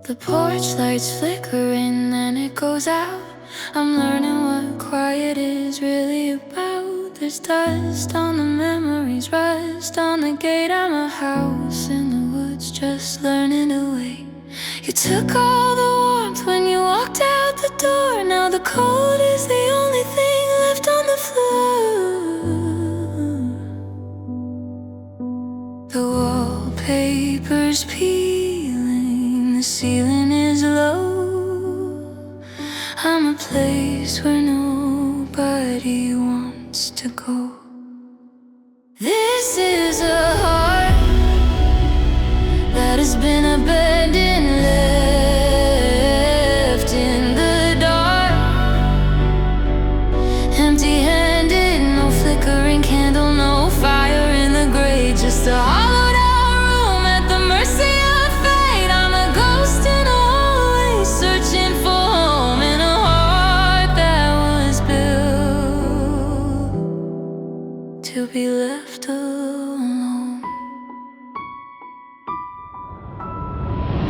The porch lights flickering, then it goes out. I'm learning what quiet is really about. There's dust on the memories, rust on the gate. I'm a house in the woods, just learning to wait. You took all the warmth when you walked out the door. Now the cold is the only thing left on the floor. The wallpaper's peeling, the ceiling is low. I'm a place where nobody wants to go. This is a heart that has been abandoned, left in the dark, empty-handed, no flickering candle, no fire in the grate, just a hollowed out room at the mercy of fate. I'm a ghost in a hallway, searching for home in a heart that was built to be left alone.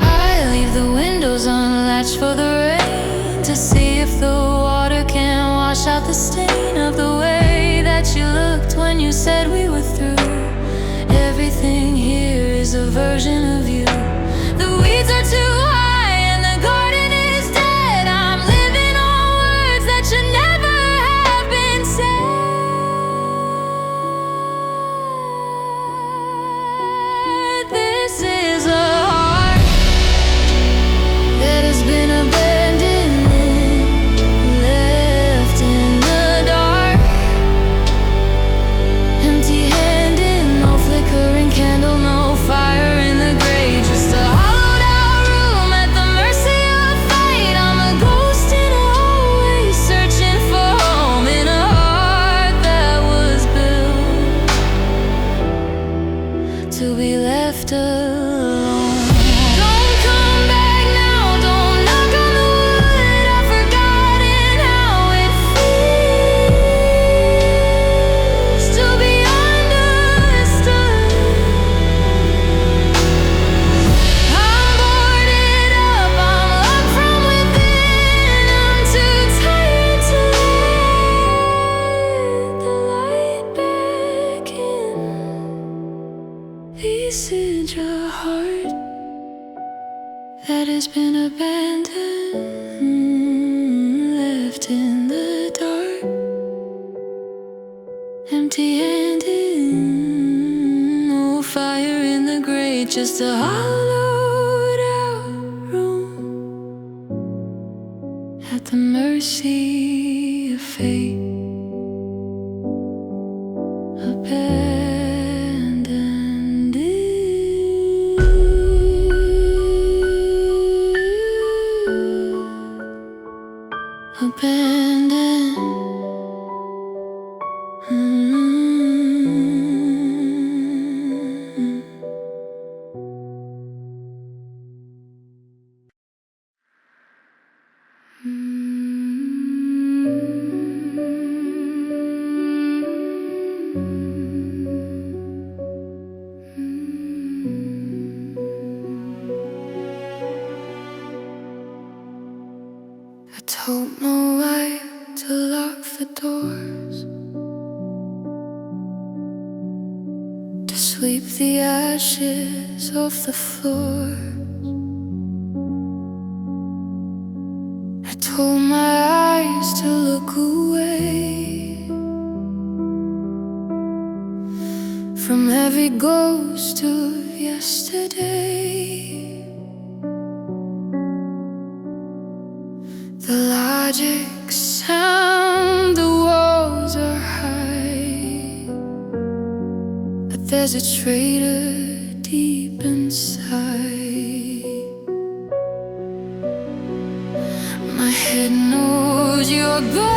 I leave the windows unlatched for the rain, to see if the water can wash out the stain of the way that you looked when you said we were through. Everything here is a version of you. The weeds are too high and the garden is dead. I'm living on words that should never have been said. This is a heart that has been abandoned, left in the dark, empty-handed, no flickering candle, no fire in the grate, just a hollowed out room at the mercy of fate. I'm a ghost in a hallway, searching for home in a heart that was built to be left alone. Don't come back now, don't knock on the wood. I've forgotten how it feels to be understood. I'm boarded up, I'm locked from within. I'm too tired to let the light back in. This is a heart that has been abandoned, left in the dark, empty-handed, no fire in the grate, just a hollowed out room at the mercy of fate. Abandoned, abandoned. I don't know why to lock the doors, to sweep the ashes off the floor. I told my eyes to look away from every ghost of yesterday. The logic sound, the walls are high, but there's a traitor deep inside. My head knows you're gone,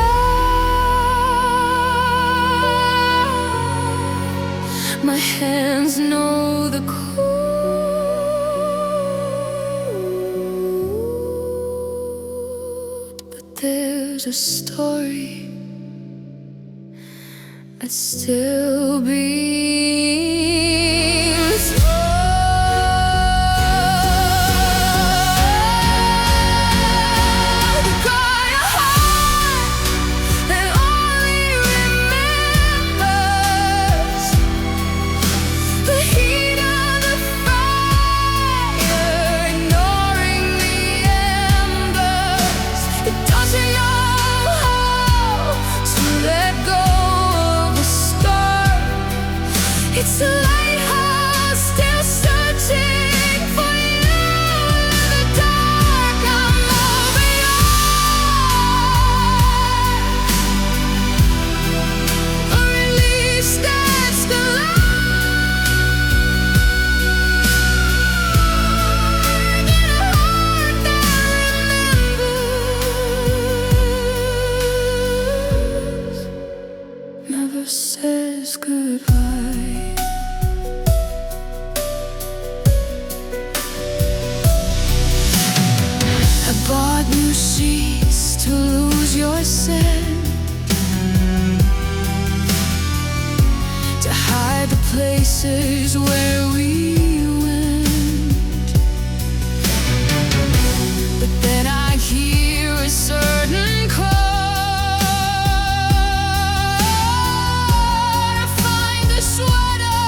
my hands know the code. There's a story that still beams. is where we went. But then I hear a certain chord. I find the sweater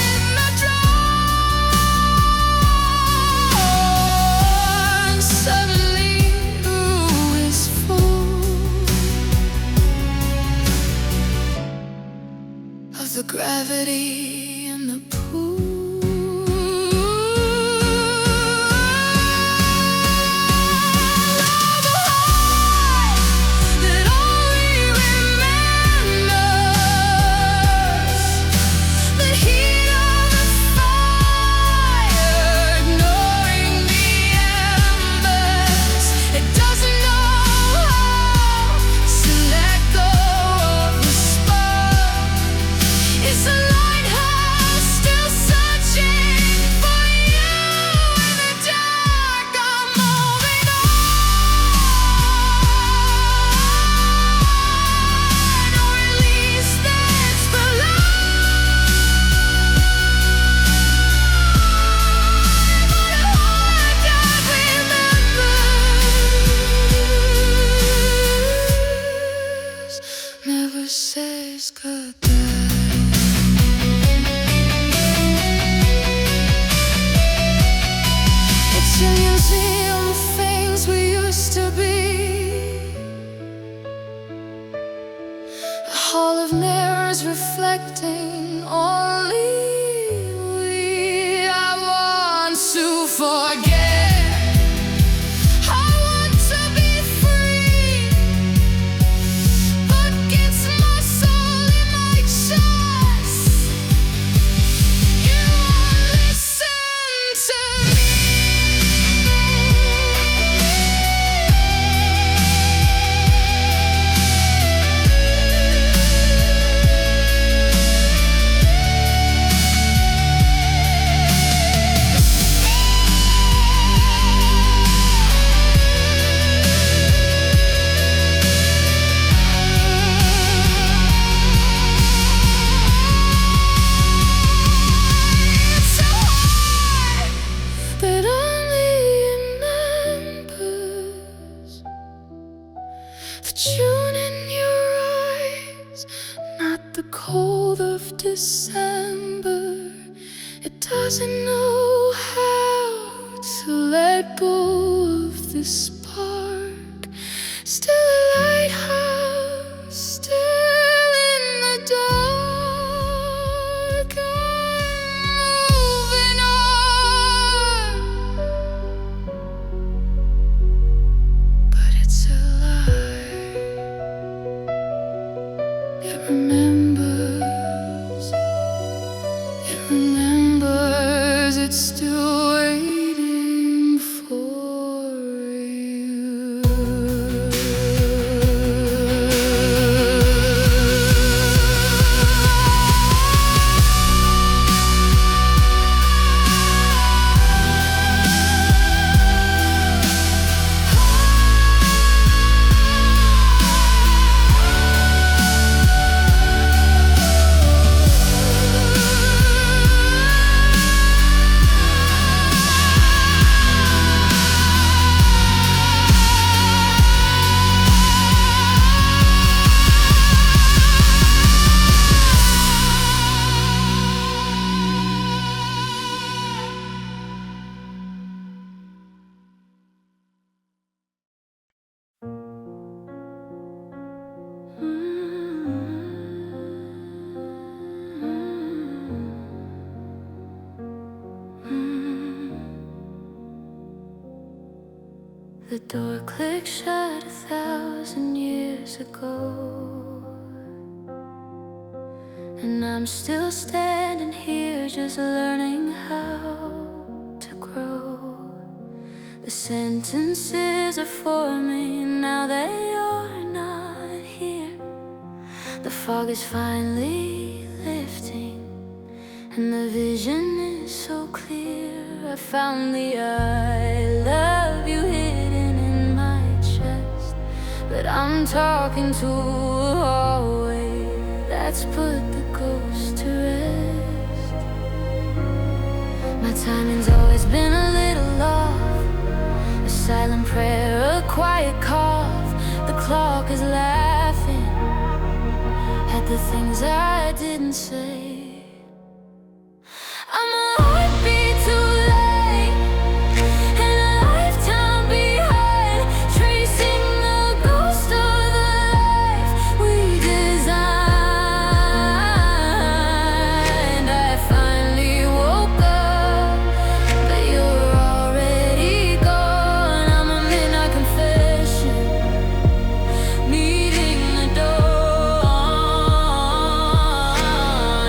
in the drawer, and suddenly ooh is full of the gravity in the pool. Love a heart that only remembers the heat of the fire, ignoring the embers. It doesn't know how to let go of the spark. It's a lighthouse still searching for you in the dark. I'm moving on, or at least that's the line. But a heart that remembers never says goodbye. It's a museum of things we used to be, a hall of mirrors reflecting only we. I want to forget, I want to be free, but gets my soul in my chest. You won't listen to me. It's a heart that only remembers the June in your eyes, not the cold of December. It doesn't know how to let go of this spark. Still a lighthouse, still in the dark. I'm moving on, but it's a lie. It remembers, it's still waiting for you. The door clicked shut 1,000 years ago, and I'm still standing here just learning how to grow. The sentences are forming now they are not here. The fog is finally lifting, and the vision is so clear. I found the I love you hidden in my chest, but I'm talking to a hallway that's put the ghost to rest. My timing's always been a little off, a silent prayer, a quiet cough. The clock is laughing at the things I didn't say. I'm a heartbeat too late and a lifetime behind, tracing the ghost of the life we designed. I finally woke up, but you're already gone. I'm a midnight confession, needing the dawn.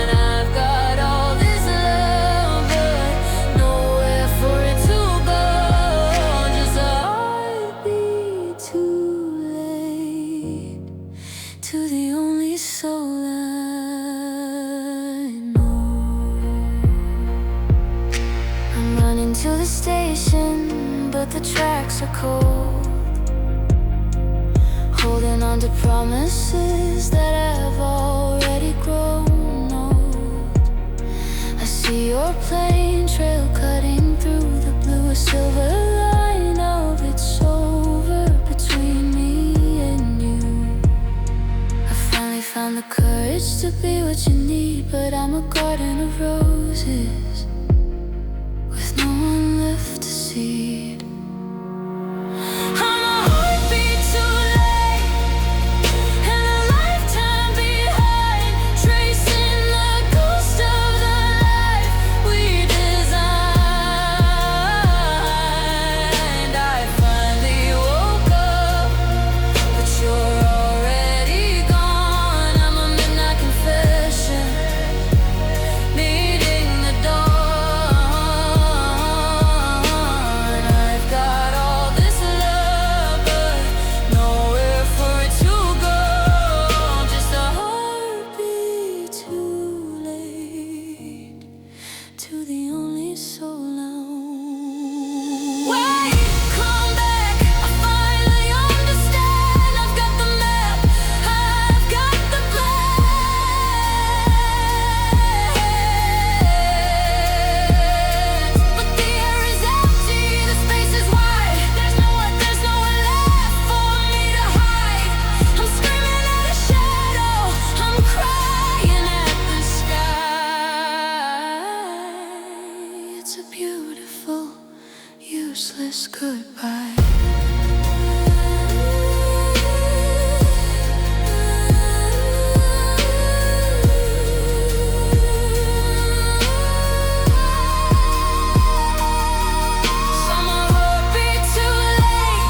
I've got all this love, but nowhere for it to go. Just a heartbeat too late to the only soul I know. I'm running to the station, but the tracks are cold, holding on to promises that have already grown old. I see your plane trail cutting through the blue, a silver line of it's over between me and you. I finally found the courage to be what you need, but I'm a garden of roses with no one left to seed. I'm a heartbeat too late and a lifetime behind, tracing the ghost of the life we designed. I finally woke up, but you're already gone. I'm a midnight confession, needing the dawn. I've got all this love, but nowhere for it to go. Just a heartbeat too late to the only soul I own. Wait, come back, I finally understand. I've got the map, I've got the plans, but the air is empty, the space is wide. There's nowhere left for me to hide. I'm screaming at a shadow, I'm crying at the sky. It's a beautiful, useless goodbye. I'm a heartbeat too late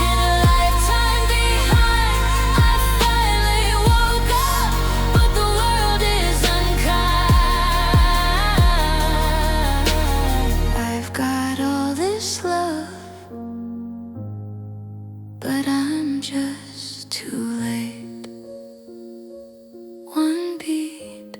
and a lifetime behind. I finally woke up, but the world is unkind. I've got all this love, but I'm just too late. One beat.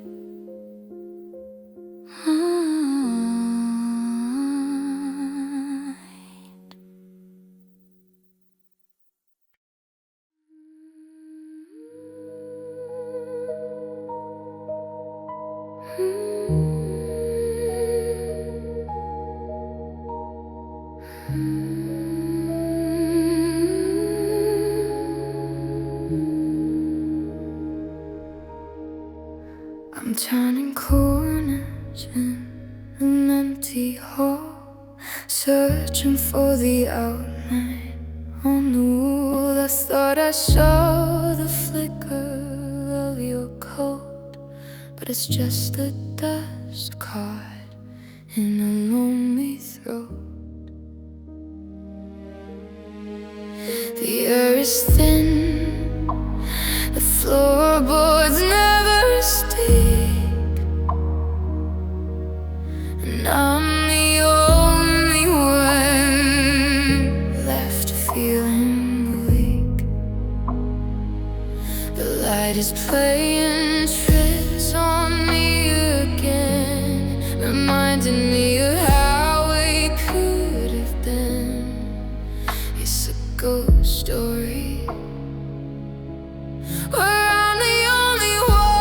I'm turning corners in an empty hall, searching for the outline on the wall. I thought I saw the flicker of your coat, but it's just the dust caught in a lonely throat. The air is thin, the floorboards never stick, and I'm the only one left feeling weak. The light is playing tricks on me again, reminding me of how it could have been. It's a ghost story where I'm the only one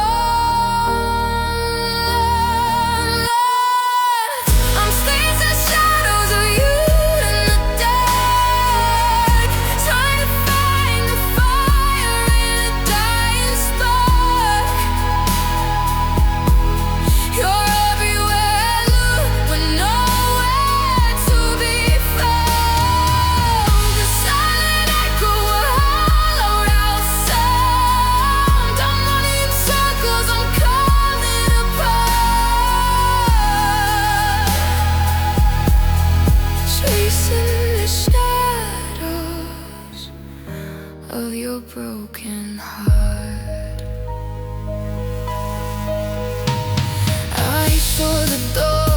left. your broken heart. I reach for the door,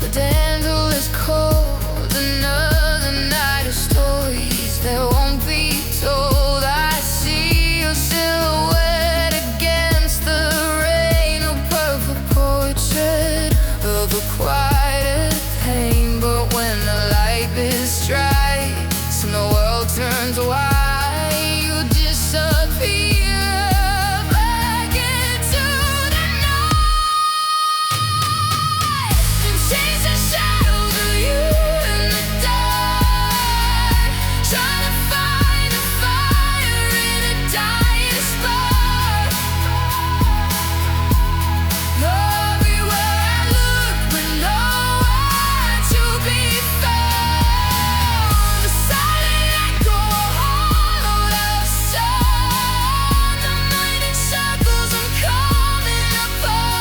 but the handle is cold. Another night of stories that won't be told. I see your silhouette against the rain, a perfect portrait of a quieted pain. But when the light is strikes and the world turns wide, you disappear back into the night and chase the shadows of you in the dark, trying to find a fire in a dying spark. Everywhere I look, but nowhere to be found. The silent echo, hollowed out sound. The mind in circles, I'm coming apart,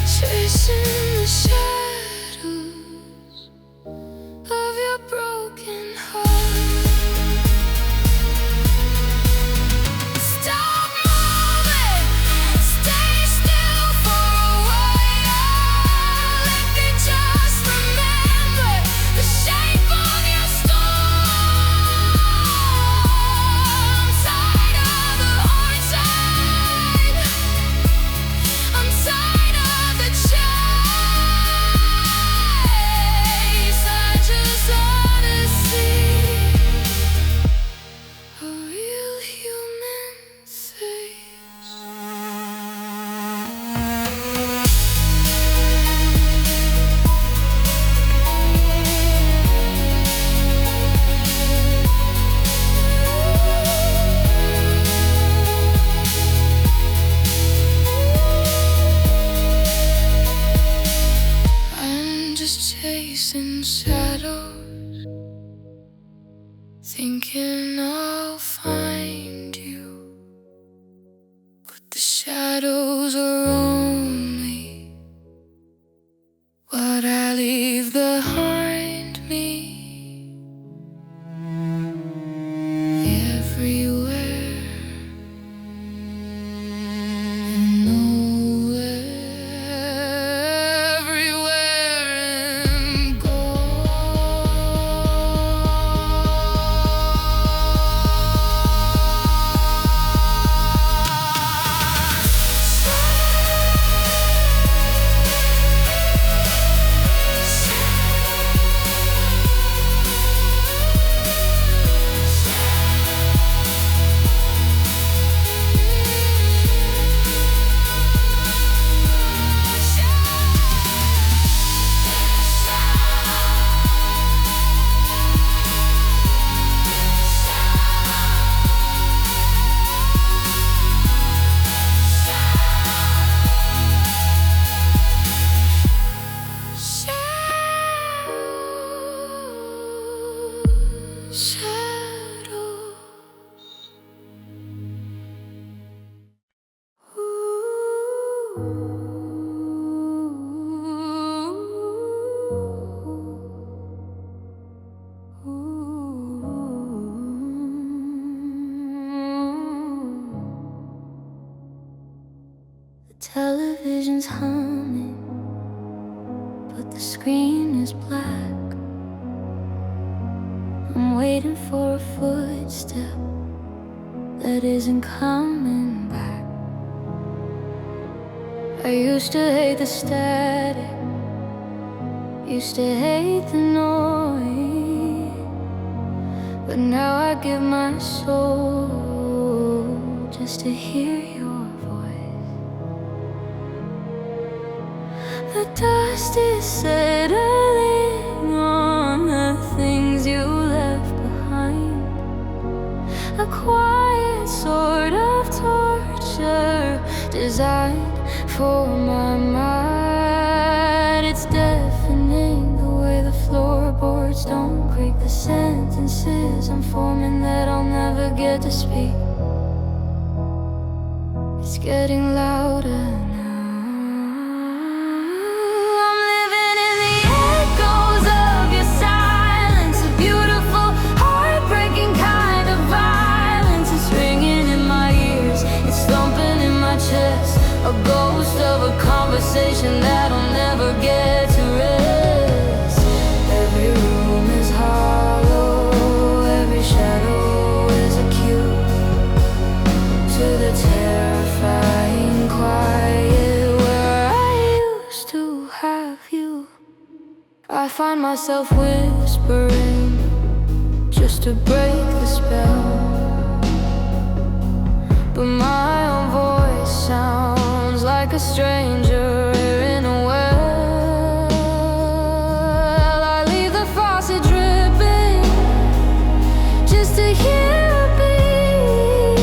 chasing the shadows of your broken heart. Stop moving, stay still for a while. Let me just remember the shape of your storm. I'm tired of the hard side, I'm tired of the chase. I just wanna see a real human face. I'm just chasing shadows, thinking I'll find you, but the shadows are only what I leave behind me. Everywhere and nowhere, everywhere and television's humming, but the screen is black. I'm waiting for a footstep that isn't coming back. I used to hate the static, used to hate the noise, but now I give my soul just to hear your voice. The dust is settling on the things you left behind, a quiet sort of torture designed for my mind. It's deafening the way the floorboards don't creak, the sentences I'm forming that I'll never get to speak. It's getting louder now. I'm living in the echoes of your silence, a beautiful conversation that'll never get to rest. Every room is hollow, every shadow is a cue to the terrifying quiet where I used to have you. I find myself whispering just to break the spell, but my own voice sounds like a stranger in a well. I leave the faucet dripping just to hear a beat,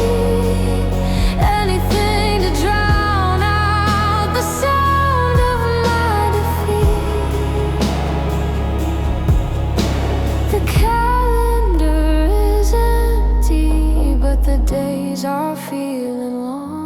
anything to drown out the sound of my defeat. The calendar is empty, but the days are feeling long.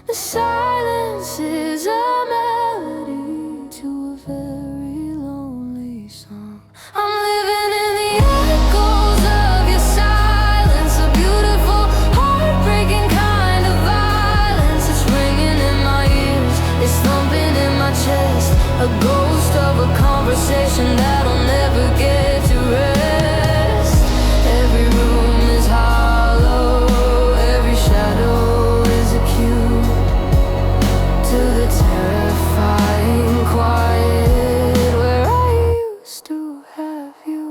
The silence is a melody to a very lonely song. I'm living in the echoes of your silence, a beautiful, heartbreaking kind of violence. It's ringing in my ears, it's thumping in my chest, a ghost of a conversation that'll never get to rest. Every room is hollow, every shadow is a cue to the terrifying quiet where I used to have you.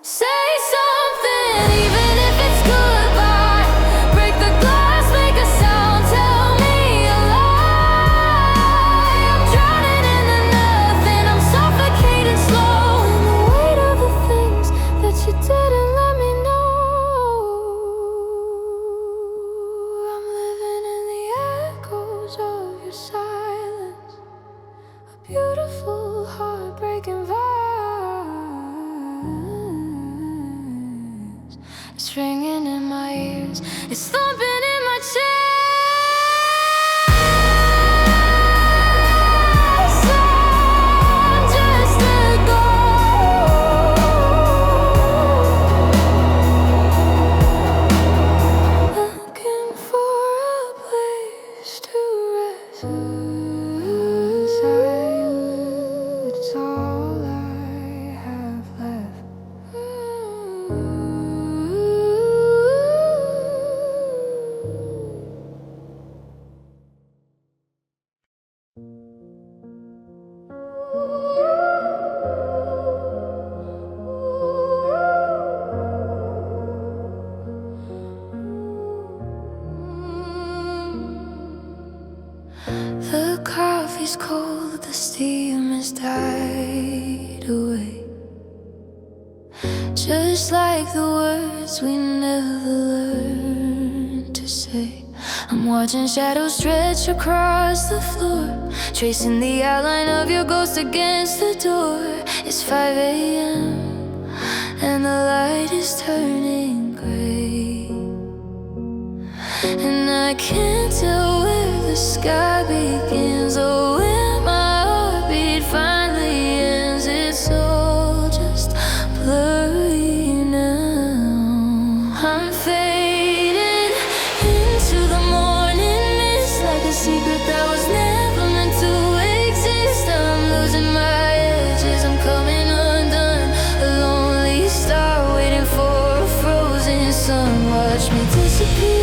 Say something, even if it's goodbye. Break the glass, make a sound, tell me a lie. I'm drowning in the nothing, I'm suffocating slow in the weight of the things that you didn't let me know. I'm living in the echoes of your silence, a beautiful, heartbreaking vibes. It's ringing in my ears, it's thumping in my chest. I'm just a ghost looking for a place to rest. Silence, all I have left. The coffee's cold, the steam has died away, just like the words we never learned to say. I'm watching shadows stretch across the floor, tracing the outline of your ghost against the door. It's 5 a.m. and the light is turning gray, and I can't tell where the sky begins or where my heartbeat finally ends. It's all just blurry now. I'm fading into the morning mist, like a secret that was never meant to exist. I'm losing my edges, I'm coming undone, a lonely star waiting for a frozen sun. Watch me disappear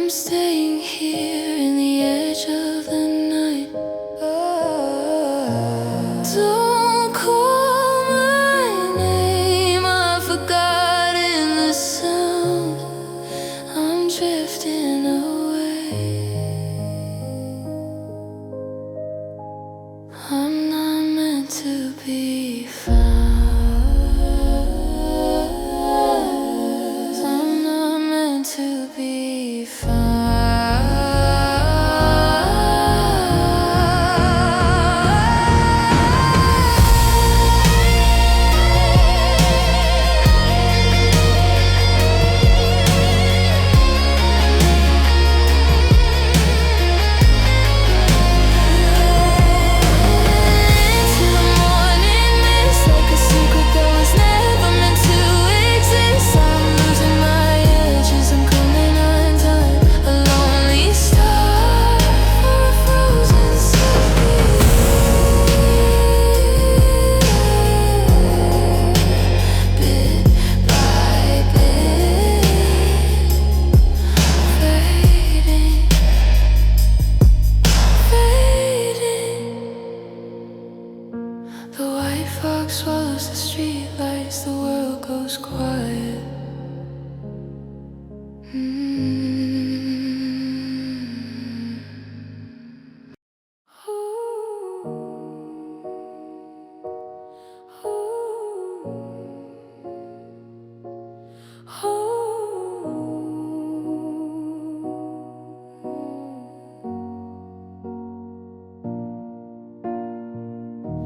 I'm staying here in the edge of the night. Don't call my name, I've forgotten the sound. I'm drifting away. I'm not meant to be found. I'm not meant to be found. The white fog swallows the street lights, the world goes quiet.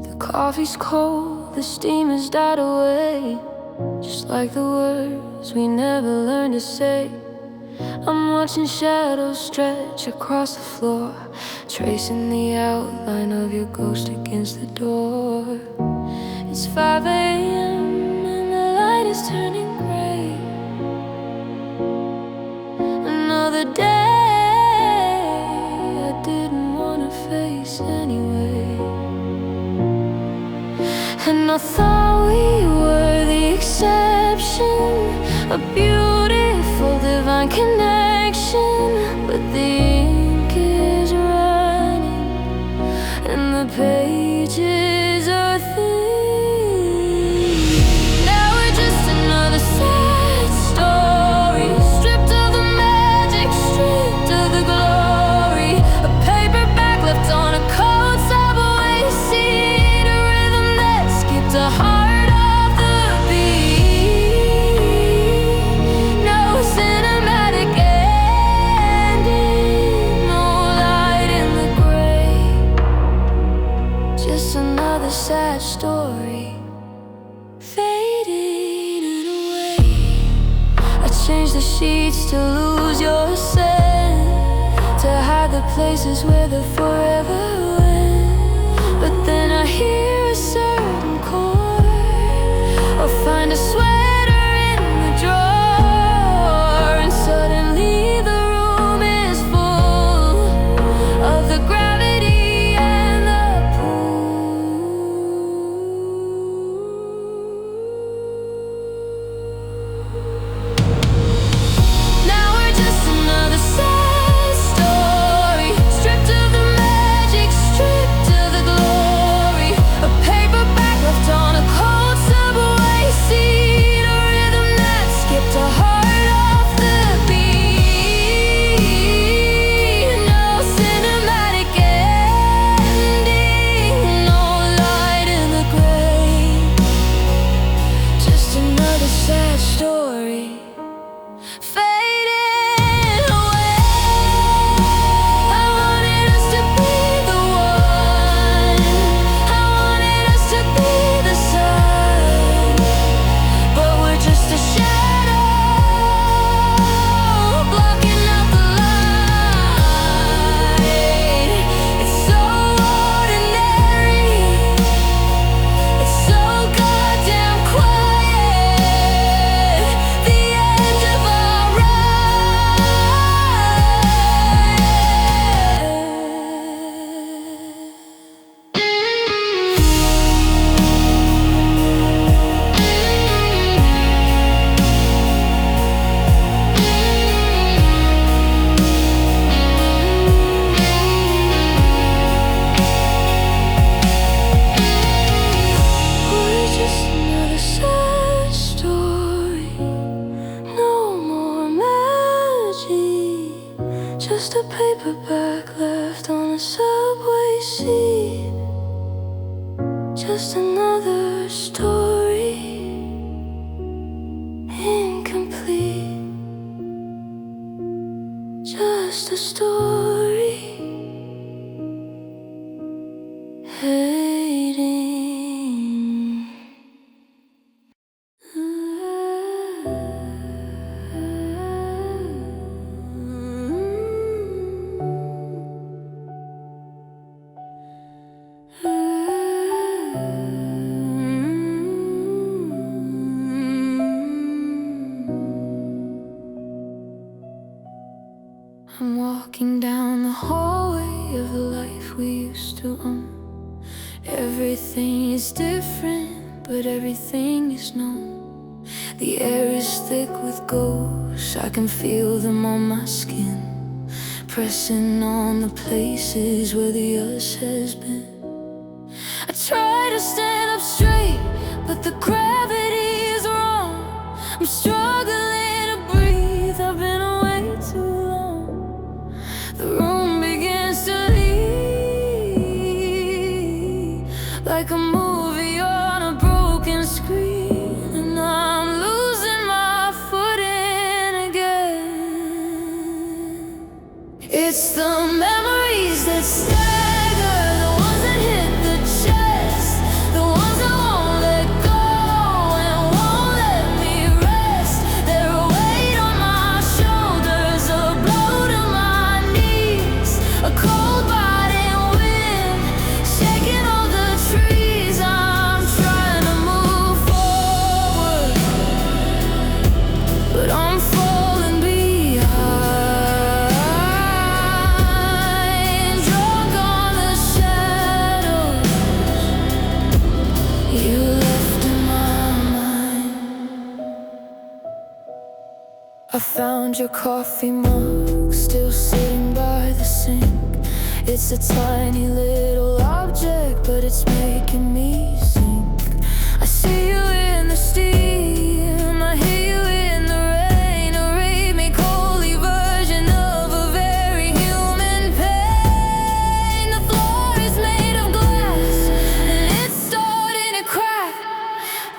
The coffee's cold, the steam has died away, just like the words we never learned to say. I'm watching shadows stretch across the floor, tracing the outline of your ghost against the door. It's 5 a.m. and the light is turning gray. Another day I didn't want to face anyway. And I thought we were the exception, a beautiful divine connection. But the ink is running and the pages are thin. Now we're just another sad story, stripped of the magic, stripped of the glory. A paperback left on a cold subway seat, a rhythm that skipped a heart off the beat. No cinematic ending, no light in the gray, just another sad story fading away. I changed the sheets to lose your scent, to hide the places where the forever went. But then I hear a certain chord, or find a sweater in the drawer, and suddenly the room is full of the gravity and the pool. Now we're just another sad story, stripped of the magic, stripped of the glory. Just a paperback left on a subway seat. Just another story, incomplete. Just a story, hating. I'm walking down the hallway of the life we used to own. Everything is different, but everything is known. The air is thick with ghosts, I can feel them on my skin, pressing on the places where the us has been. I try to stand up straight, but the gravity is wrong. I'm struggling to breathe, I've been away too long. The room begins to leak, like a movie on a broken screen, and I'm losing my footing again. It's the memories that stagger, the ones that hit the chest, the ones that won't let go and won't let me rest. They're a weight on my shoulders, a blow to my knees, a cold biting wind shaking all the trees. I'm trying to move forward, but I'm falling behind, drunk on the shadows you left in my mind. I found your coffee mug still sitting by the sink. It's a tiny little object, but it's making me sink. I see you in the steam, I hear you in the rain, a rhythmic holy version of a very human pain. The floor is made of glass, and it's starting to crack.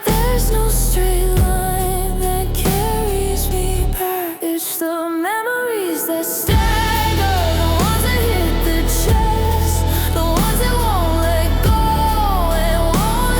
There's no straight line that carries me back. It's the memories that stagger, the ones that hit the chest, the ones that won't let go and won't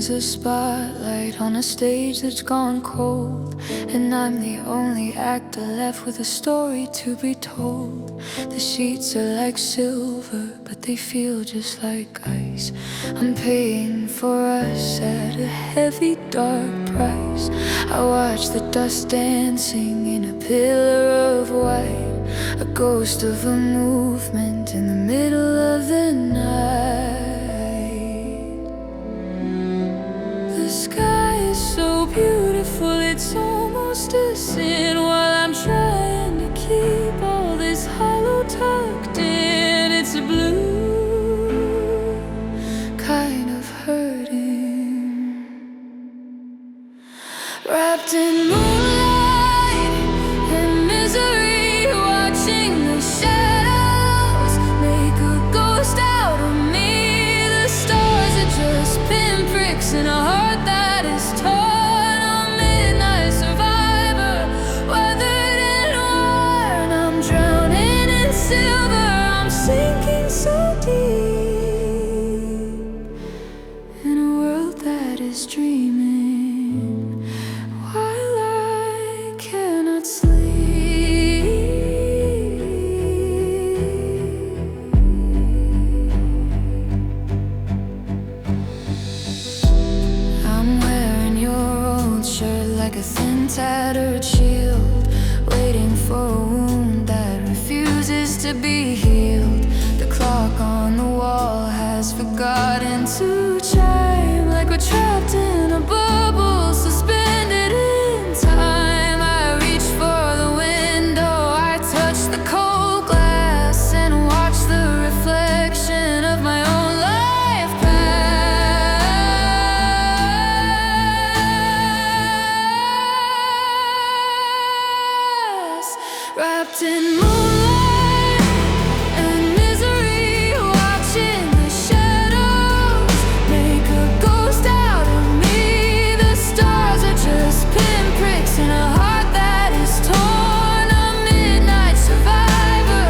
There's a spotlight on a stage that's gone cold, and I'm the only actor left with a story to be told. The sheets are like silver, but they feel just like ice. I'm paying for us at a heavy, dark price. I watch the dust dancing in a pillar of white, a ghost of a movement in the middle of the night. The sky is so beautiful, it's almost a sin, while I'm trying to keep all this hollow tucked in. It's a blue kind of hurting, wrapped in moonlight and misery, watching the shadows make a ghost out of me. The stars are just pinpricks in a heart that is torn. A midnight survivor, weathered and worn. I'm drowning in silver, I'm sinking so deep in a world that is dreaming, while I cannot sleep. I'm wearing your old shirt like a thin, tattered shield, waiting for a wound that refuses to be healed. The clock on the wall has forgotten to chime, like we're trapped in a bubble, suspended in time. I reach for the window, I touch the cold glass, and watch the reflection of my own life pass. Wrapped in moonlight and misery, watching the shadows make a ghost out of me. The stars are just pinpricks in a heart that is torn. A midnight survivor,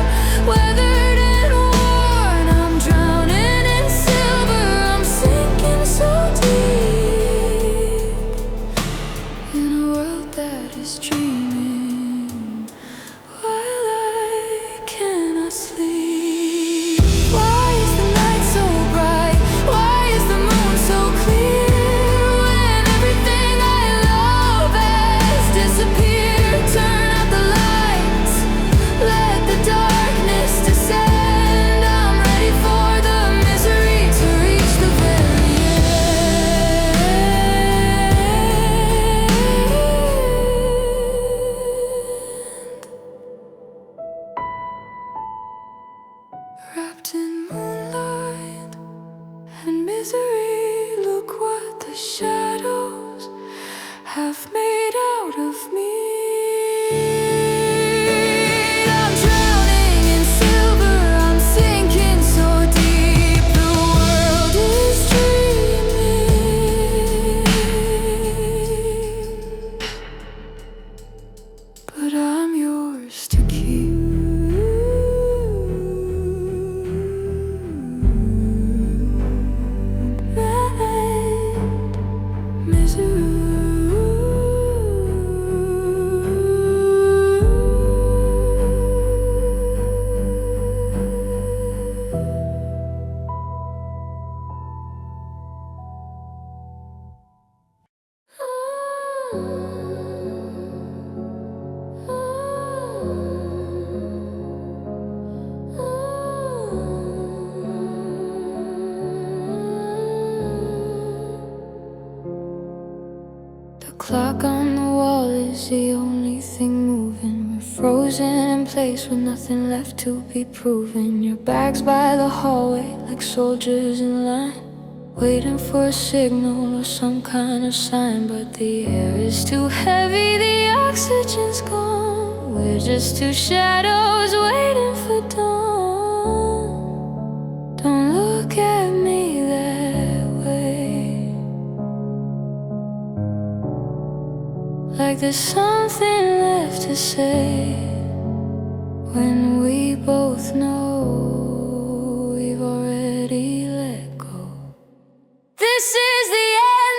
weathered and worn. I'm drowning in silver, I'm sinking so deep in a world that is dreaming, while I cannot sleep. Why is the night so bright? Why is the moon so clear? When everything I love has disappeared. Turn out the lights, let the darkness descend. I'm ready for the misery to reach the very end. Wrapped in moonlight and misery, look what the shadows have made out of me. I'm drowning in silver, I'm sinking so deep. The world is dreaming, but I'm yours to keep. The clock on the wall is the only thing moving. We're frozen in place with nothing left to be proven. Your bags by the hallway like soldiers in line, waiting for a signal or some kind of sign. But the air is too heavy, the oxygen's gone. We're just two shadows waiting for dawn. Don't look at me that way, like there's something left to say, when we both know we've already let go. This is the end.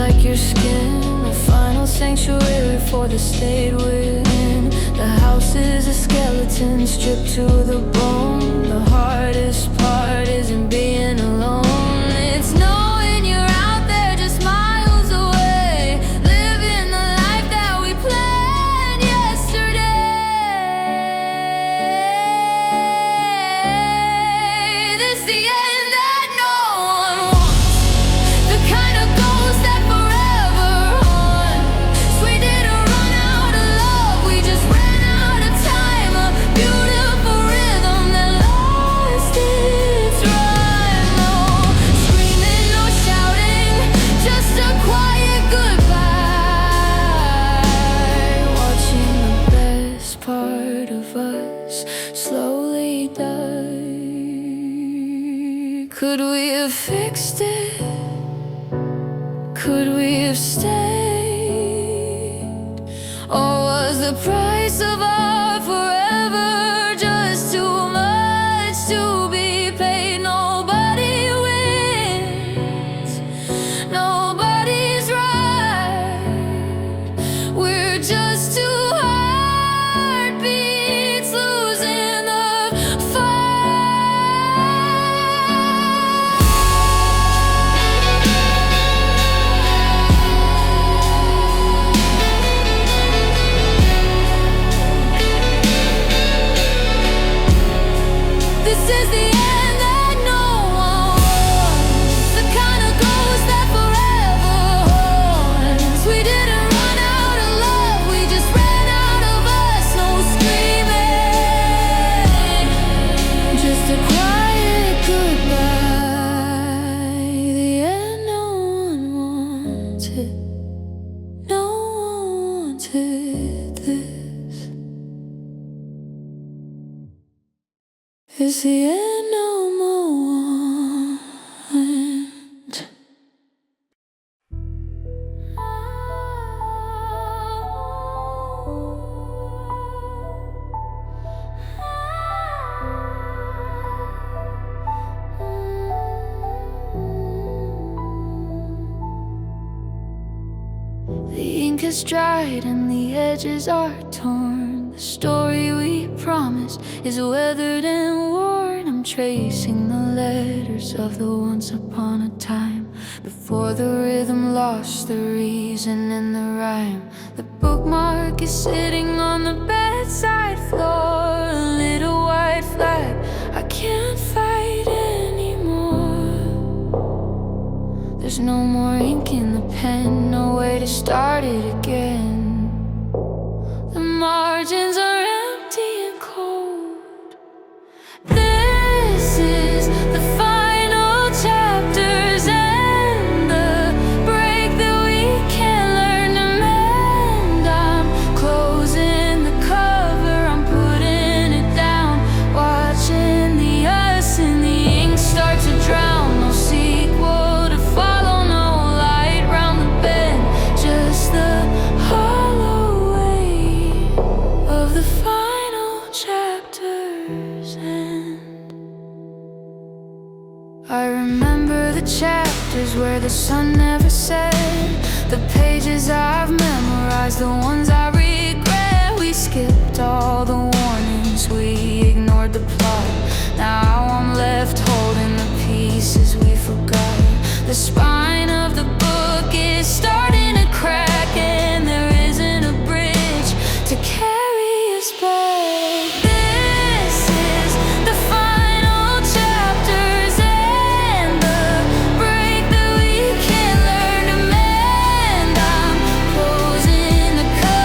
like your skin, a final sanctuary for the state within. The house is a skeleton stripped to the bone. The hardest part isn't being alone, it's knowing you're out there just miles away, living the life that we planned yesterday. This the end that no one wants, the kind of ghost that forever haunts. We didn't run out of love, we just ran out of time. A beautiful rhythm that lost its rhyme. No screaming, no shouting, just a quiet goodbye. Watching the best part of us slowly die. Could we have fixed it? Could we have stayed? Or was the price of our forever just too much to be paid? Nobody wins, nobody's right. We're just two heartbeats losing the This is the end that no one wants, the kind of ghost that forever haunts. We didn't run out of love, we just ran out of us. No screaming, just a quiet goodbye. The end no one wanted, no one wanted this. It's the end no more want. The ink is dried and the edges are torn. The story we promised is weathered and worn. I'm tracing the letters of the once upon a time, before the rhythm lost the reason in the rhyme. The bookmark is sitting on the bedside floor, a little white flag I can't fight anymore. There's no more ink in the pen, no way to start it again. The margins are empty and cold. This is the final chapters and the break that we can't learn to mend. I'm closing the cover, I'm putting it down, watching the us in the ink start to drown. No sequel to follow, no light round the bend, just the hollow weight of the final chapter's end. I remember the chapters where the sun never set, the pages I've memorized, the ones I regret. We skipped all the warnings, we ignored the plot. Now I'm left holding the pieces we forgot. The spine of the book is starting to crack, and there isn't a bridge to carry us back. This is the final chapters and the break that we can't learn to mend. I'm closing the cover,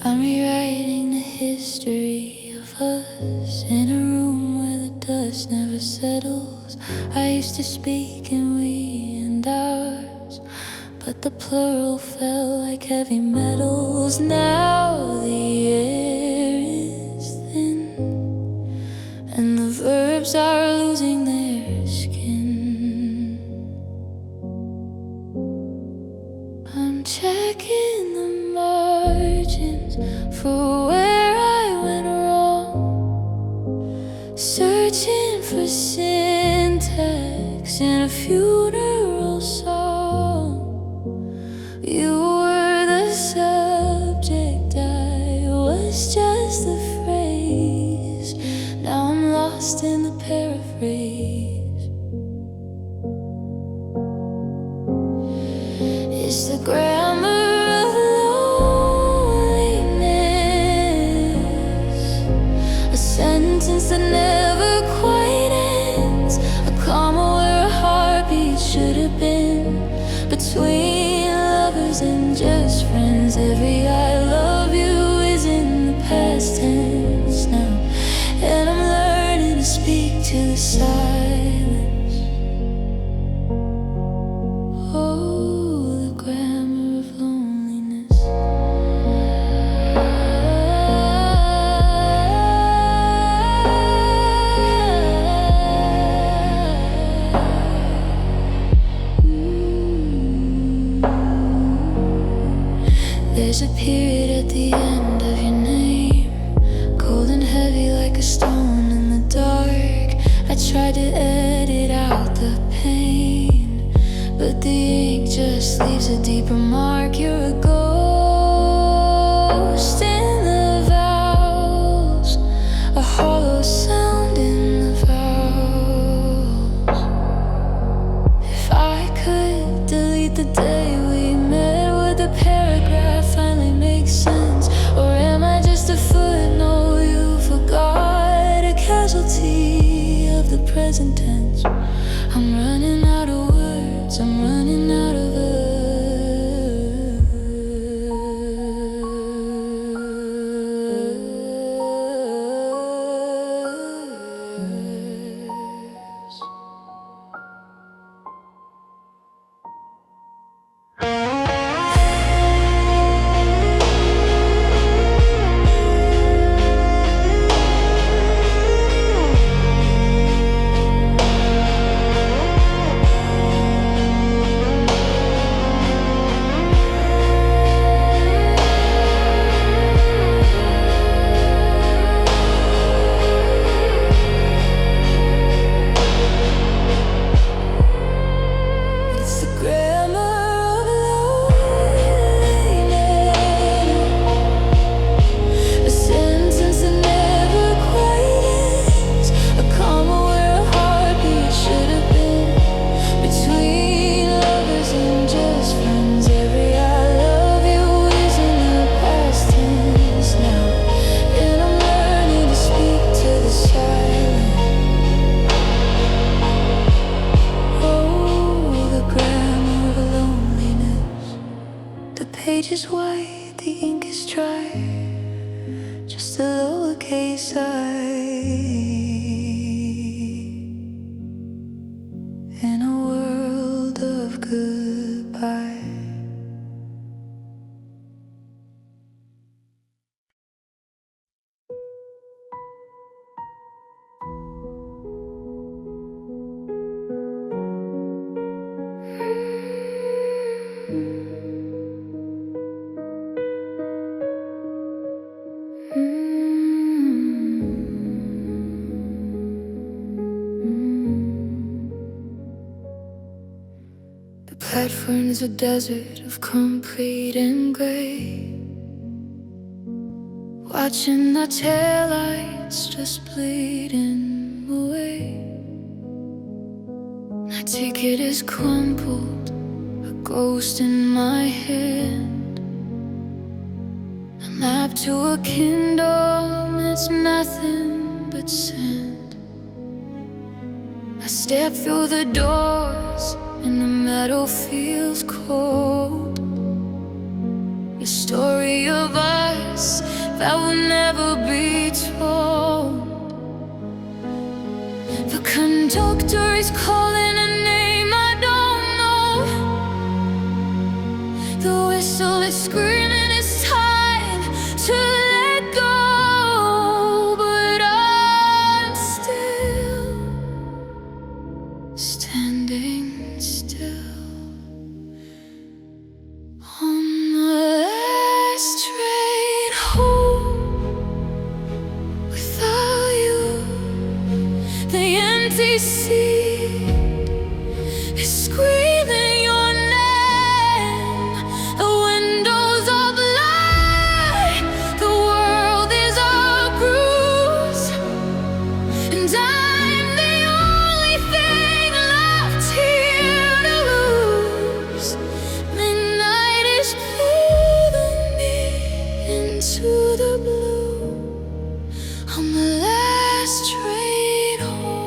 I'm rewriting the history of us in a room where the dust never settles. I used to speak in we and ours, but the plural felt like heavy metals. Now the air is thin, and the verbs are losing their skin. I'm checking the margins for where I went wrong, searching for syntax in a funeral song. You were the subject, I was just the phrase. Now I'm lost in the paraphrase. It's the grammar of loneliness, a sentence that never quite ends, a comma where a heartbeat should have been, between lovers and just friends. Every I love you is in the past tense now, and I'm learning to speak to the silence. Oh, the grammar of loneliness. There's a period at the end of your name, cold and heavy like a stone in the dark. I tried to edit out the pain, but the ink just leaves a deeper mark. You're a ghost in the vowels, a hollow sound in the vowels. If I could delete the day we met, would the paragraph finally make sense? Or am I just a footnote you forgot, a casualty of the present tense? I'm running out of words, I'm running out of words. Page is white, the ink is dry, just a lowercase I in a world of goodbye. The platform's a desert of concrete and gray, watching the taillights just bleeding away. My ticket is crumpled, a ghost in my hand, a map to a kingdom that's nothing but sand. I step through the doors and the metal feels cold. Your story of us words that will never be told. The conductor is calling a name I don't know. The whistle is screaming, it's time to let go. But I'm still standing still on the last train home without you. The empty seat is screaming your name. The windows are blind, the world is a bruise, and I'm the only thing left here to lose. Midnight is leading me into the blue on the last train home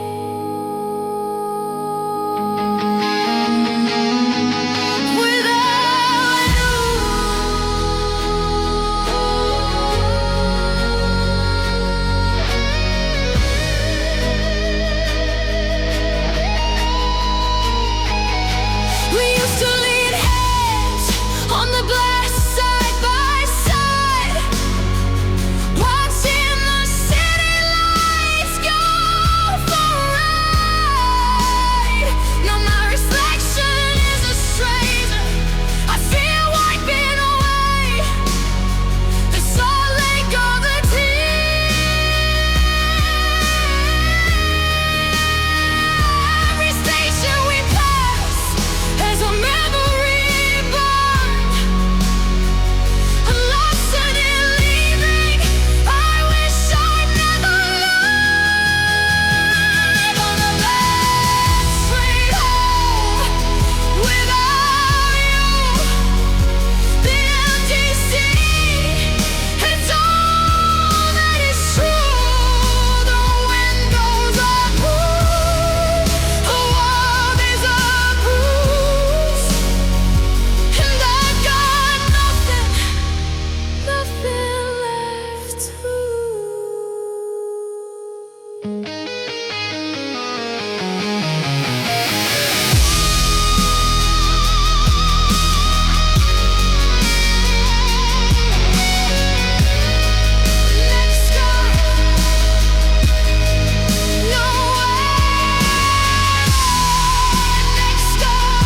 without you. We used to lead hands on the blast side by side, watching the city lights go for a ride. Now my reflection is a stranger. I feel wiping away the salt lake of the every station we pass has a memory bond. A lesson in leaving I wish I'd never learned. On the last train home without you, the empty seat, it's all that is true. The windows are blue, the world is a bruise, and I've got nothing left to next stop, nowhere. Next stop,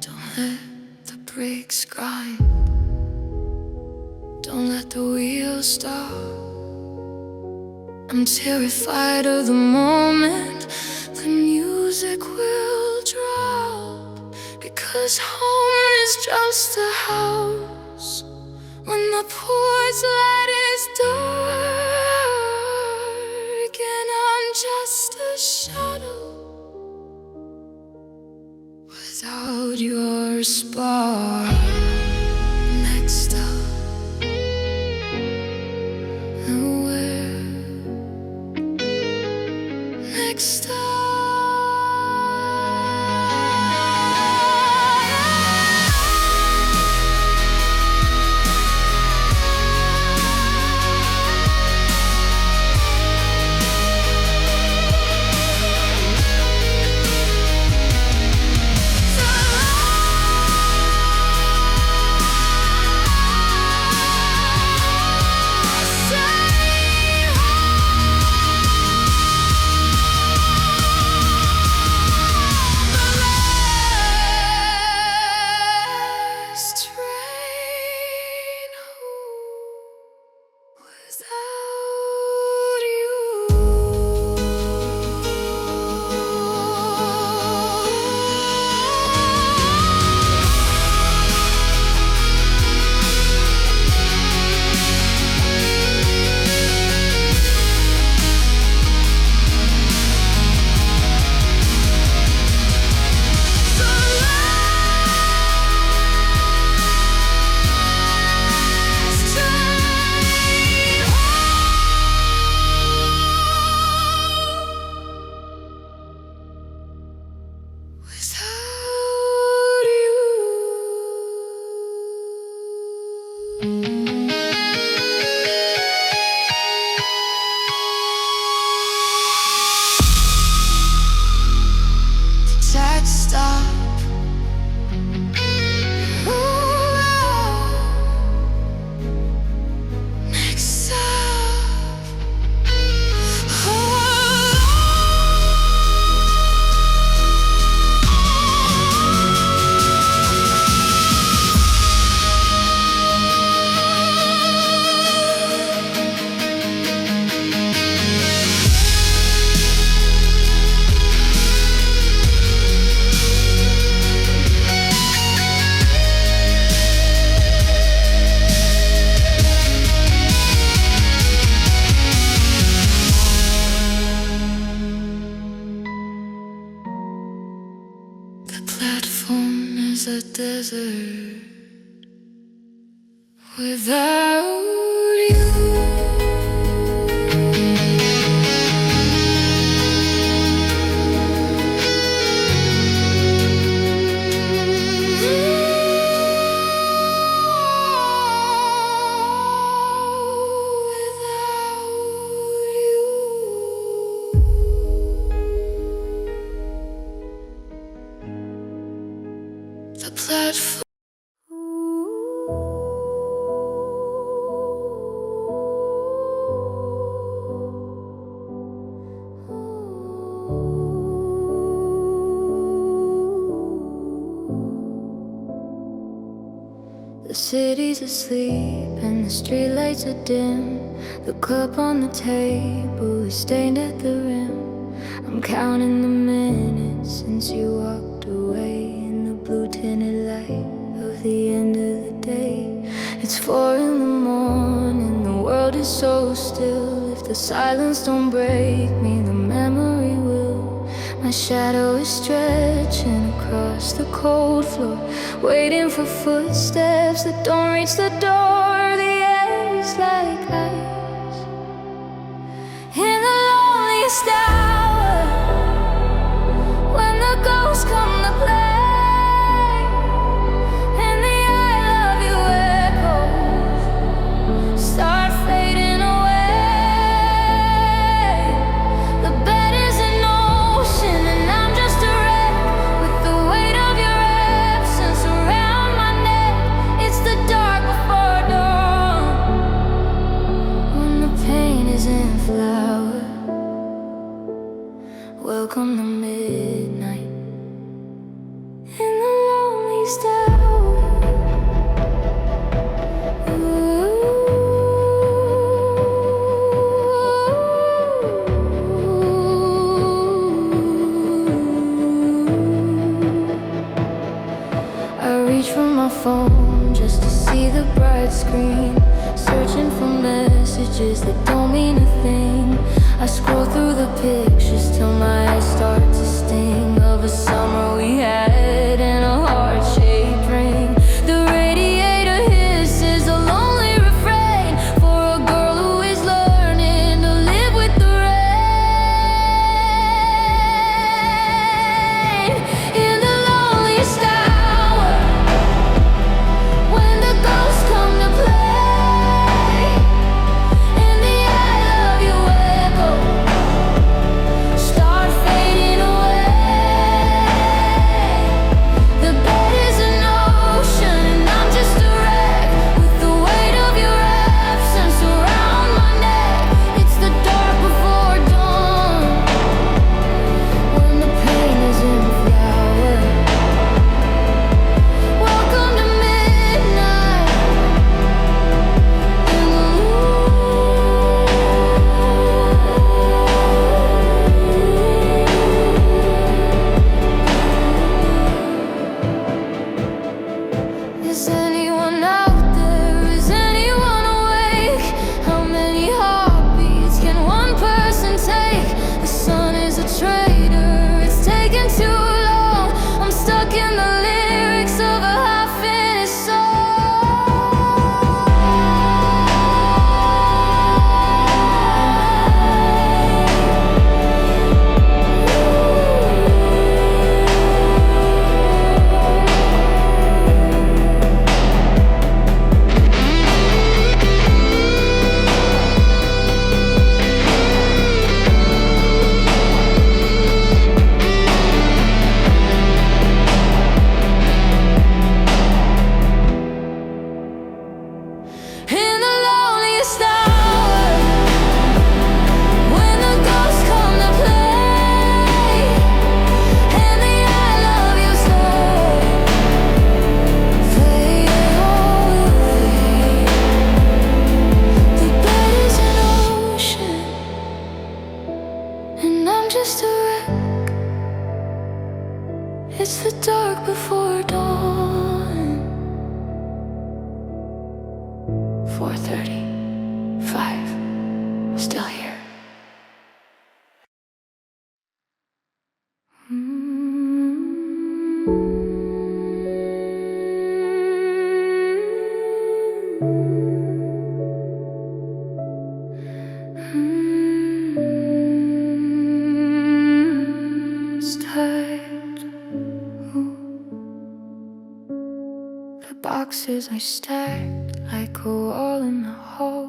don't let the brakes grind. Don't let the wheels stop. I'm terrified of the moment the music will drop, because home is just a house when the porch light is dark, and I'm just a shadow without your spark. Next stop, nowhere. Next stop. desert without you. The platform. The city's asleep and the streetlights are dim. The cup on the table is stained at the rim. I'm counting the minutes since you walked away in the blue tinted light of the end of the day. It's 4 in the morning, the world is so still. If the silence don't break me, the memory will. My shadow is stretching across the cold floor, waiting for footsteps that don't reach the door. The air is like ice in the loneliest hour, when the ghosts come to play, and the I love you echoes start fading away. The bed is an ocean and I'm just a wreck, with the weight of your absence around my neck. It's the dark before dawn, when the pain is in flower. Welcome to midnight in the loneliest hour. I reach for my phone just to see the bright screen, searching for messages that don't mean a thing. I scroll through the pictures till my eyes start to sting, of a summer we had in a heart-shaped ring. The radiator hisses a lonely refrain for a girl who is learning to live with the rain. In the loneliest hour, when the ghosts come to play, and the I love you echo start fading away. The bed is an ocean and I'm just a wreck, with the weight of your absence around my neck. It's the dark before dawn, when the pain is in flower. Welcome to midnight in the Is anyone out there? Is anyone awake? How many heartbeats can one person take? The sun is a traitor, it's taken too long. I'm stuck in the lyrics of a half-finished song. the boxes I stacked like a wall in the hall.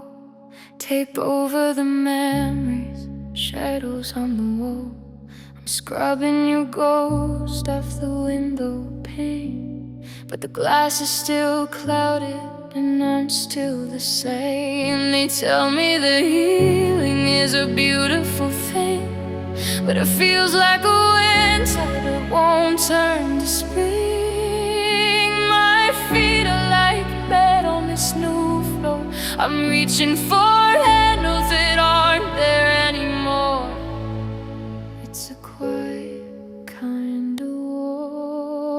Tape over the memories, shadows on the wall. I'm scrubbing your ghost off the window pane, but the glass is still clouded and I'm still the same. They tell me that healing is a beautiful thing, but it feels like a winter that won't turn to spring. My feet are like bed on this new floor. I'm reaching for handles that aren't there anymore. It's a quiet kind of war.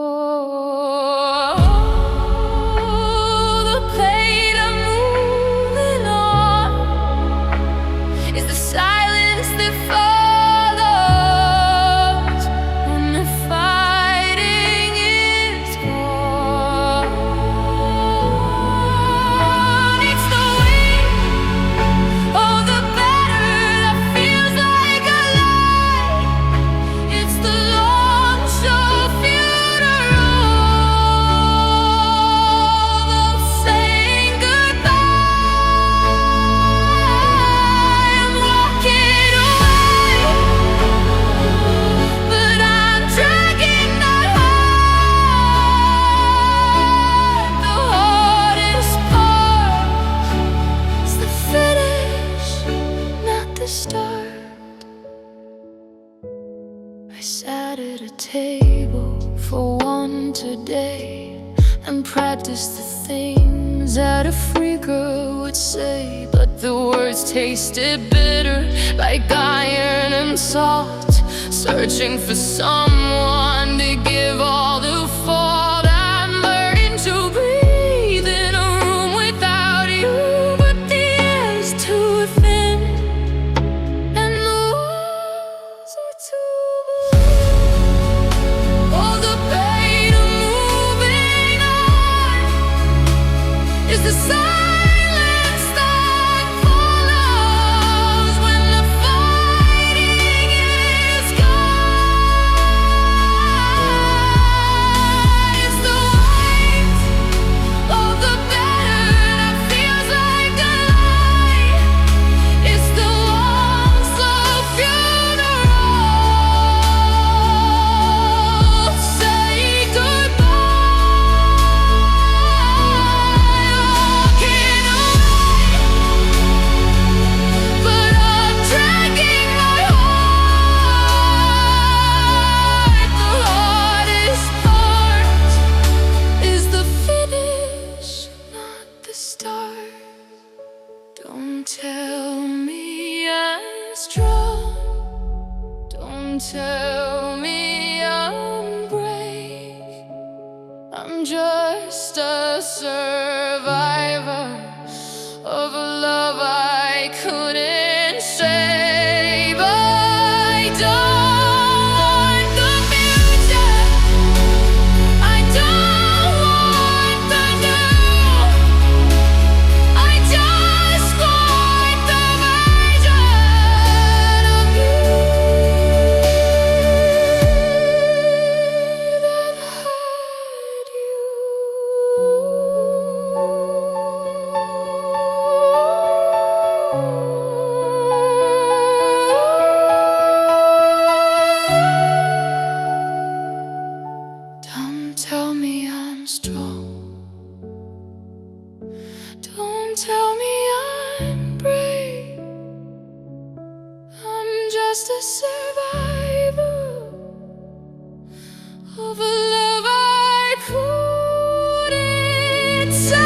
The pain of moving on is the silence that follows when the fighting is gone. It's the weight of the better that feels like a lie. It's the long show funeral of saying goodbye. I'm walking away, but I'm dragging that heart. The hardest part is the finish, not the start. I sat at a table for one today and practiced the things that a free girl would say, but the words tasted bitter like iron and salt. Searching for someone to give all the fault. I'm learning to breathe in a room without you, but the air's too thin and the walls are too blue. Oh, the pain of moving on is the silence that follows when the fighting is gone. It's the weight of the better that feels like a lie. It's the long, slow funeral. Say goodbye. Walking away, but I'm dragging my heart. The hardest part is the finish, not the start. Don't tell me I'm strong. Don't tell me I'm brave. I'm just a survivor of a love I couldn't save. I don't want the future. I don't want the new. I just want the version of you that had you. Don't tell me I'm strong. Don't tell me I'm brave. I'm just a survivor of a love I couldn't save.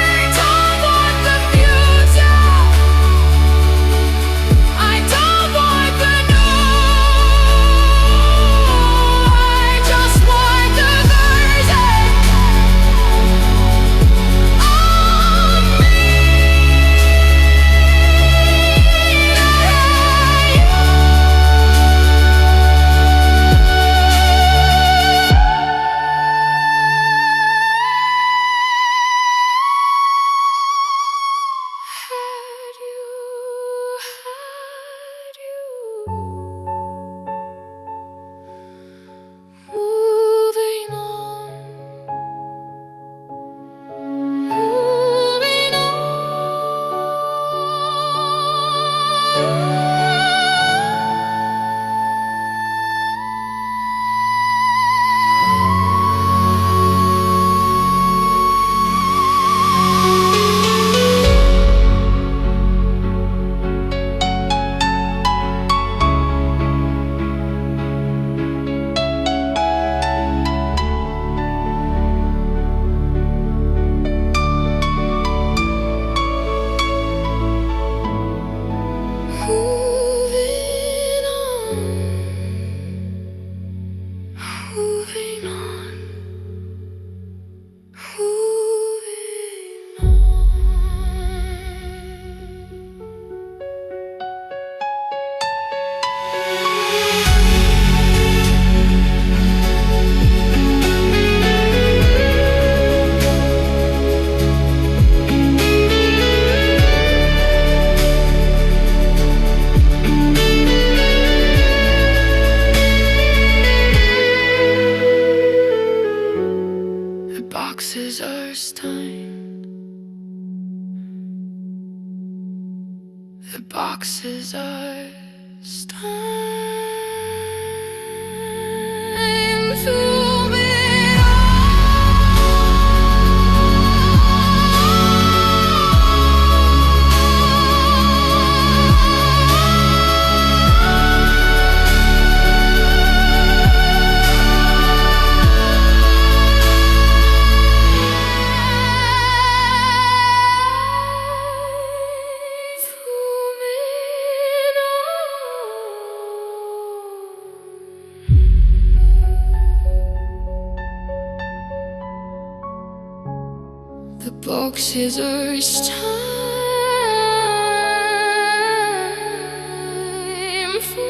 I don't want the future. I don't want the new. I just want the version The boxes are time to the boxes are time for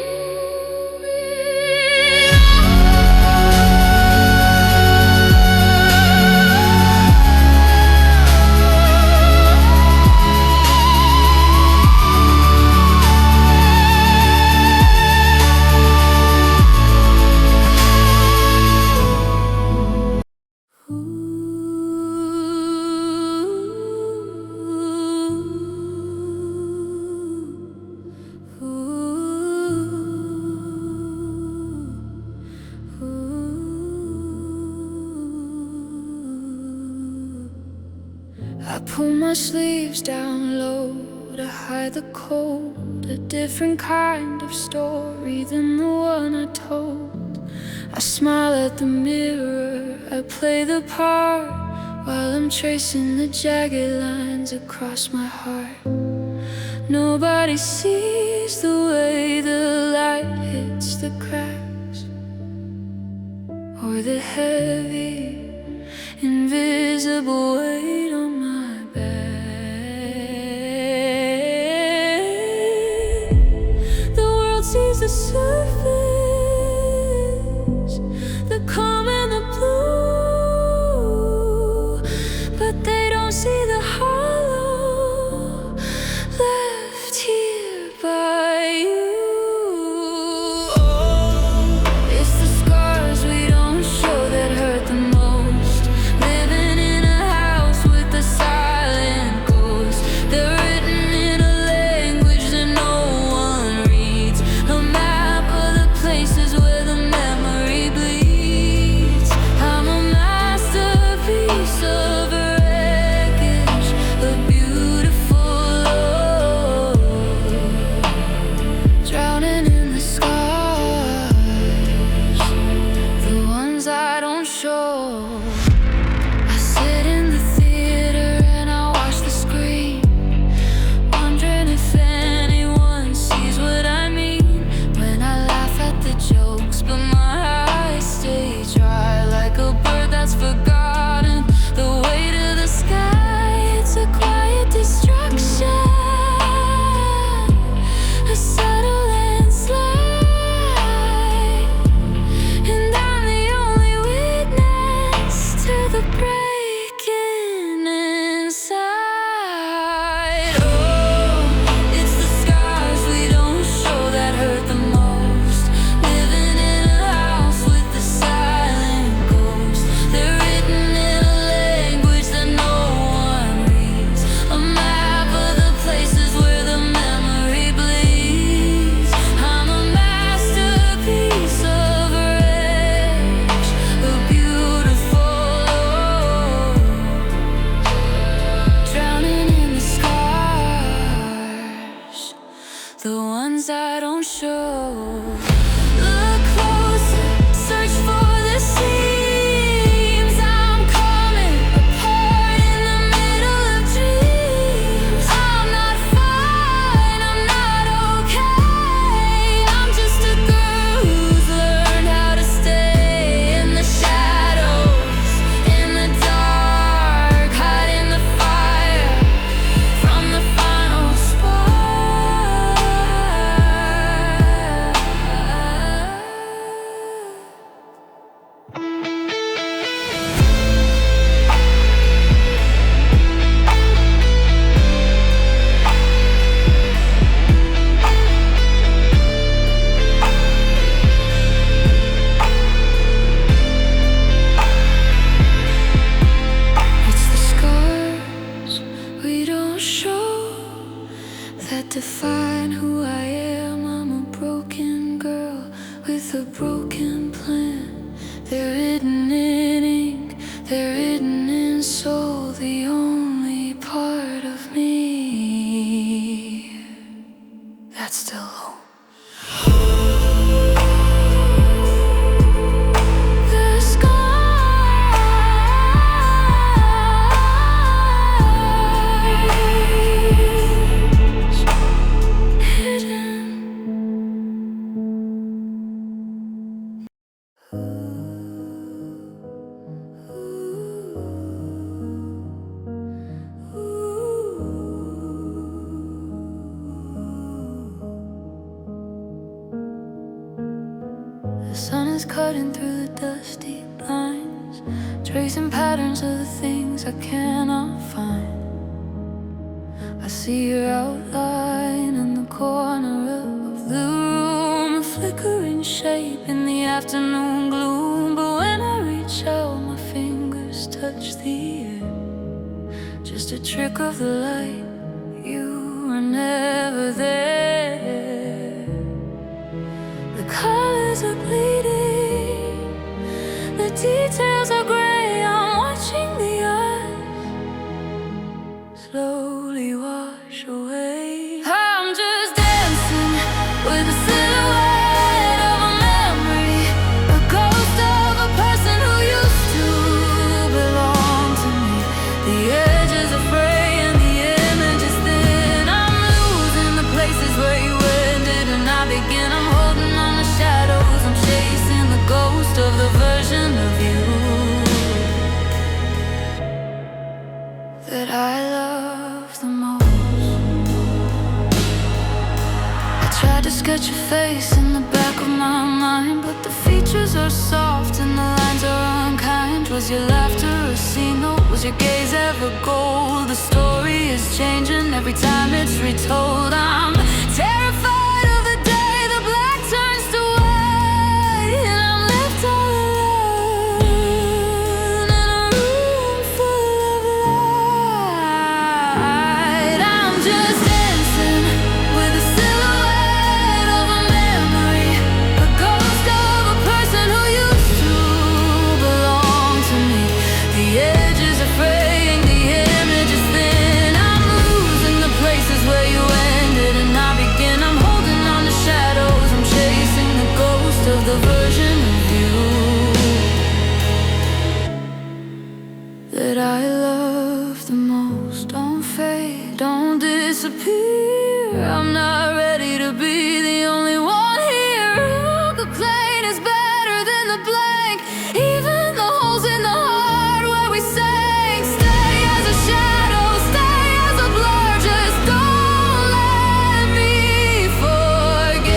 I pull my sleeves down low to hide the cold, a different kind of story than the one I told. I smile at the mirror, I play the part while I'm tracing the jagged lines across my heart. Nobody sees the way the light hits the cracks, or the heavy, invisible weight on my back. The world sees the surface, the calm and the blue, but they don't see the hollow left here by you. The ones I don't show. Look closer, search for the seams. I'm coming apart in the middle of dreams. I'm not fine, I'm not okay. I'm just a girl who's learned how to stay in the shadows, in the dark, hiding the fire from the final spark. define who I am. I'm a broken girl with a broken plan. They're written in ink, they're written in soul. The only part of me that's still home. The sun is cutting through the dusty blinds, tracing patterns of the things I cannot find. I see your outline in the corner of the room, a flickering shape in the afternoon gloom. But when I reach out, my fingers touch the air, just a trick of the light. You were never there. The colors are bleeding, the details are gray. I'm watching the eyes slowly wash away. I'm just dancing with the silhouette of a memory, a ghost of a person who used to belong to me. The edges are fray and the image is thin. I'm losing the places where you ended and I begin. I'm holding on to shadows, I'm chasing the ghost of the version of you that I love the most. I tried to sketch your face in the back of my mind, but the features are soft and the lines are unkind. Was your laughter a scene note? Was your gaze ever gold? The story is changing every time it's retold. I'm terrified of the day the black turns to white, and I'm left all alone in a room full of light. I'm just dancing with the silhouette of a memory, a ghost of a person who used to belong to me. The edges are fraying, the image is thin. I'm losing the places where you ended and I begin. I'm holding on to shadows, I'm chasing the ghost of the version of you that I love the most. Don't fade, don't disappear. I'm not ready to be the only one here. The plane is better than the blank, even the holes in the heart where we sank. Stay as a shadow, stay as a blur. Just don't let me forget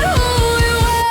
who we were.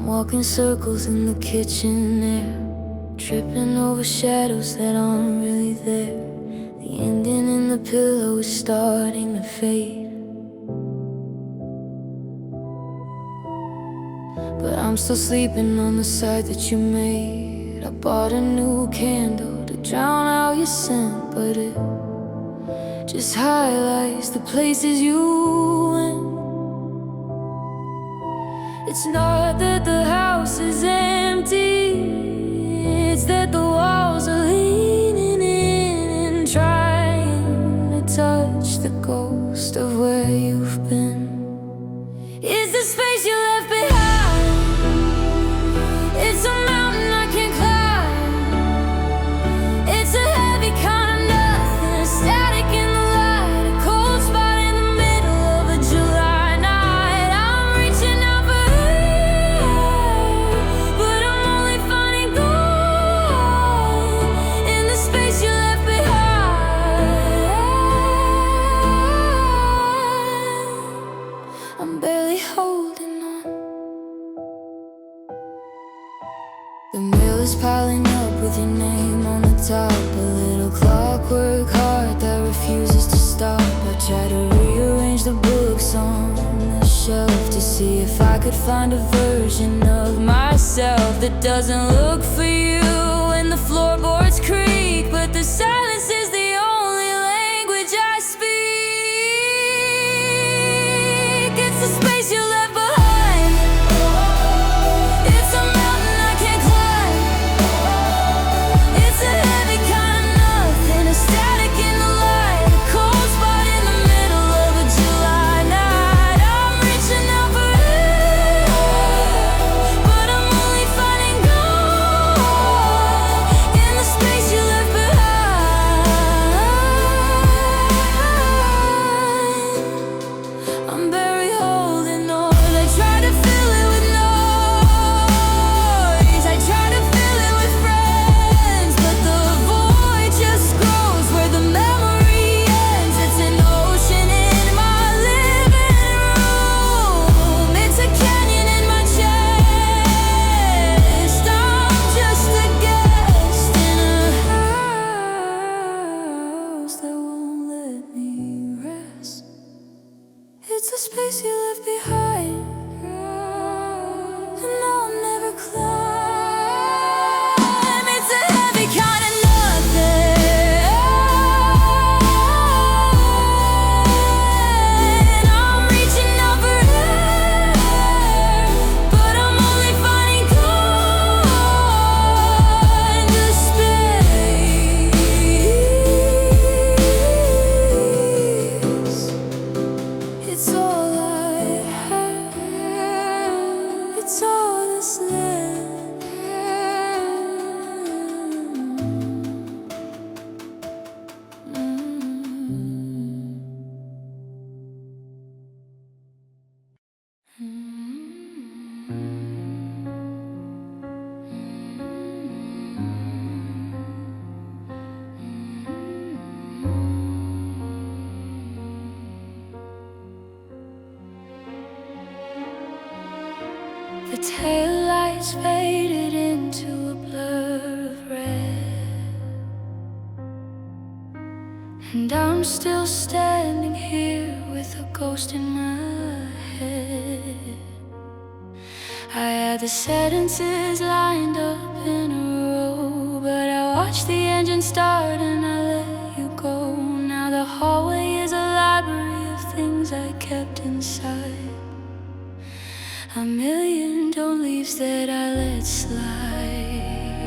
Walking circles in the kitchen air, tripping over shadows that aren't really there. The ending in the pillow is starting to fade, but I'm still sleeping on the side that you made. I bought a new candle to drown out your scent, but just highlights the places you went. It's not that the house is empty, it's that the walls are leaning in and trying to touch the ghost of where you've been. Is the space you left behind? It's a mountain I can't climb. It's a heavy kind of nothing, a static in the light, a cold spot in the middle of a July night. I'm reaching out for air, but I'm only finding gold in the space you left behind. I'm barely holding on. The mail is piling up with your name on the top, a little clockwork heart that refuses to stop. I try to rearrange the books on the shelf to see if I could find a version of myself that doesn't look for you when the floorboards creak, but the silence is the only language I speak. It's the space you left behind. It's a mountain I can't climb. It's a heavy kind of nothing, a static in the light, a cold spot in the middle of a July night. I'm reaching out for air, but I'm only finding gold in the space you left behind. I'm barely holding on. I try to fill it with noise, I try to fill it with friends, but the void just grows where the memory ends. It's an ocean in my living room, it's a canyon in my chest. I'm just a guest in a house that won't let me rest. It's the space you left behind, and I'll never climb. It's a heavy kind of nothing. I'm reaching out for air, but I'm only finding gold in the space. It's all I have, it's all that's left. The taillights faded into a blur of red, and I'm still standing here with a ghost in my head. I had the sentences lined up in a row, but I watched the engine start and I let you go. Now the hallway is a library of things I kept inside, a million don't leaves that I let slide.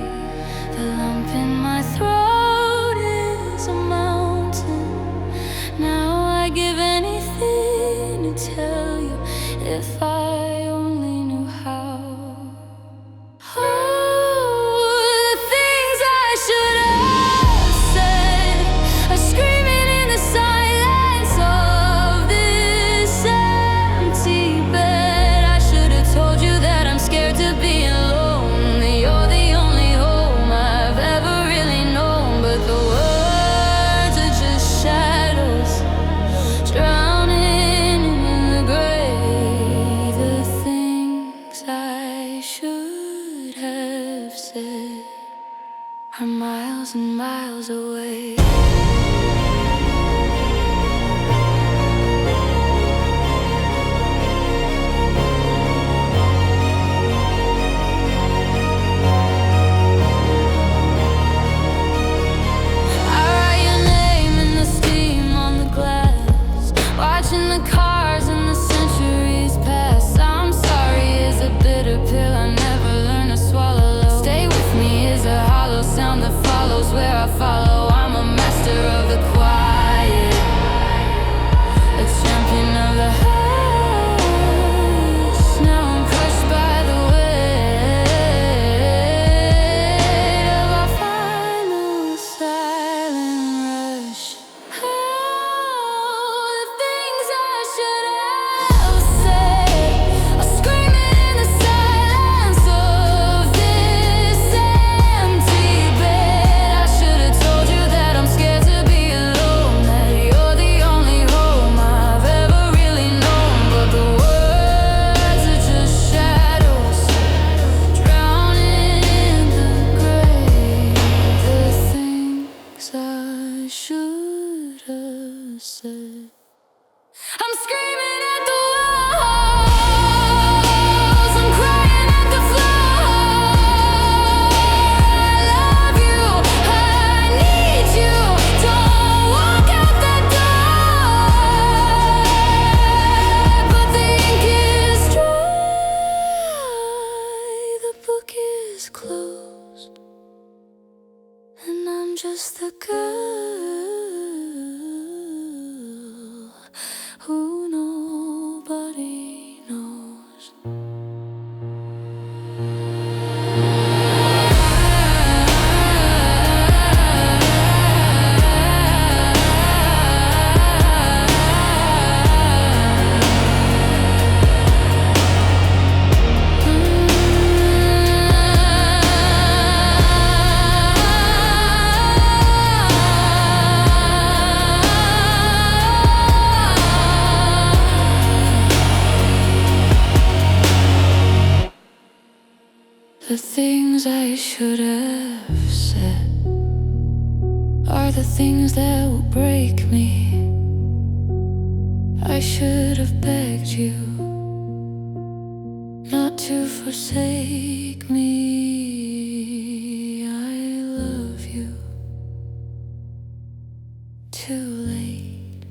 The lump in my throat is a mountain. Now I give anything to tell you if I only knew how. Oh, the things I should have said are screaming in the silence of this empty bed. I should have told you that I'm scared to be alone, that you're the only home I've ever really known. But the words are just shadows drowning in the grave. watching the cars and the centuries pass. I'm sorry is a bitter pill I never learned to swallow. Stay with me is a hollow sound that follows where I follow. I'm a master of the quiet, a champion of the hush. Now I'm crushed by the weight of our final silent rush. Oh, the things I should have said are screaming in the silence of this empty bed. I should have told you that I'm scared to be alone, that you're the only home I've ever really known. But the words are just shadows drowning in the gray. The things I should have said. I'm screaming at the walls, I'm crying at the floor. I love you, I need you, don't walk out that door. But the ink is dry, the book is closed, and I'm just the girl who nobody knows. The things I should have said are the things that will break me. I should have begged you not to forsake me. I love you too late,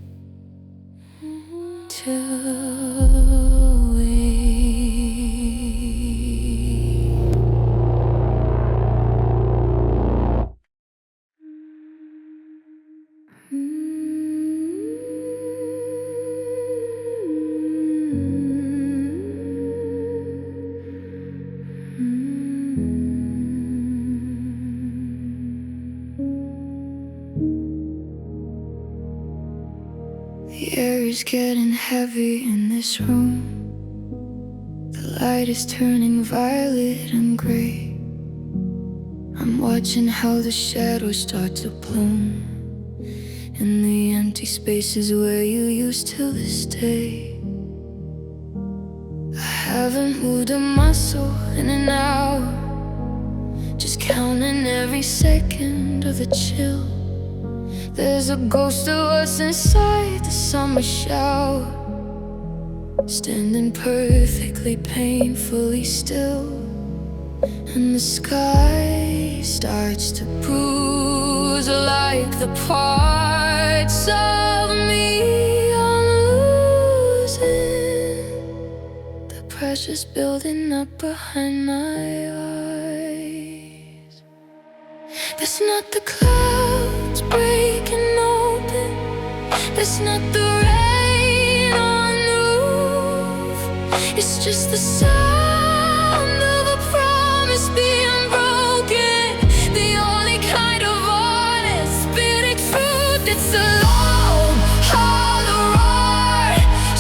too late. The air is getting heavy in this room. The light is turning violet and gray. I'm watching how the shadows start to bloom in the empty spaces where you used to stay. I haven't moved a muscle in an hour, just counting every second of the chill. There's a ghost of us inside the summer shower, standing perfectly, painfully still. And the sky starts to bruise like the parts of me I'm losing. The pressure's building up behind my eyes. There's not the clouds breaking open, there's not the rain on the roof. It's just the sound of a promise being broken. The only kind of honest spitting truth. It's a long, hollow roar,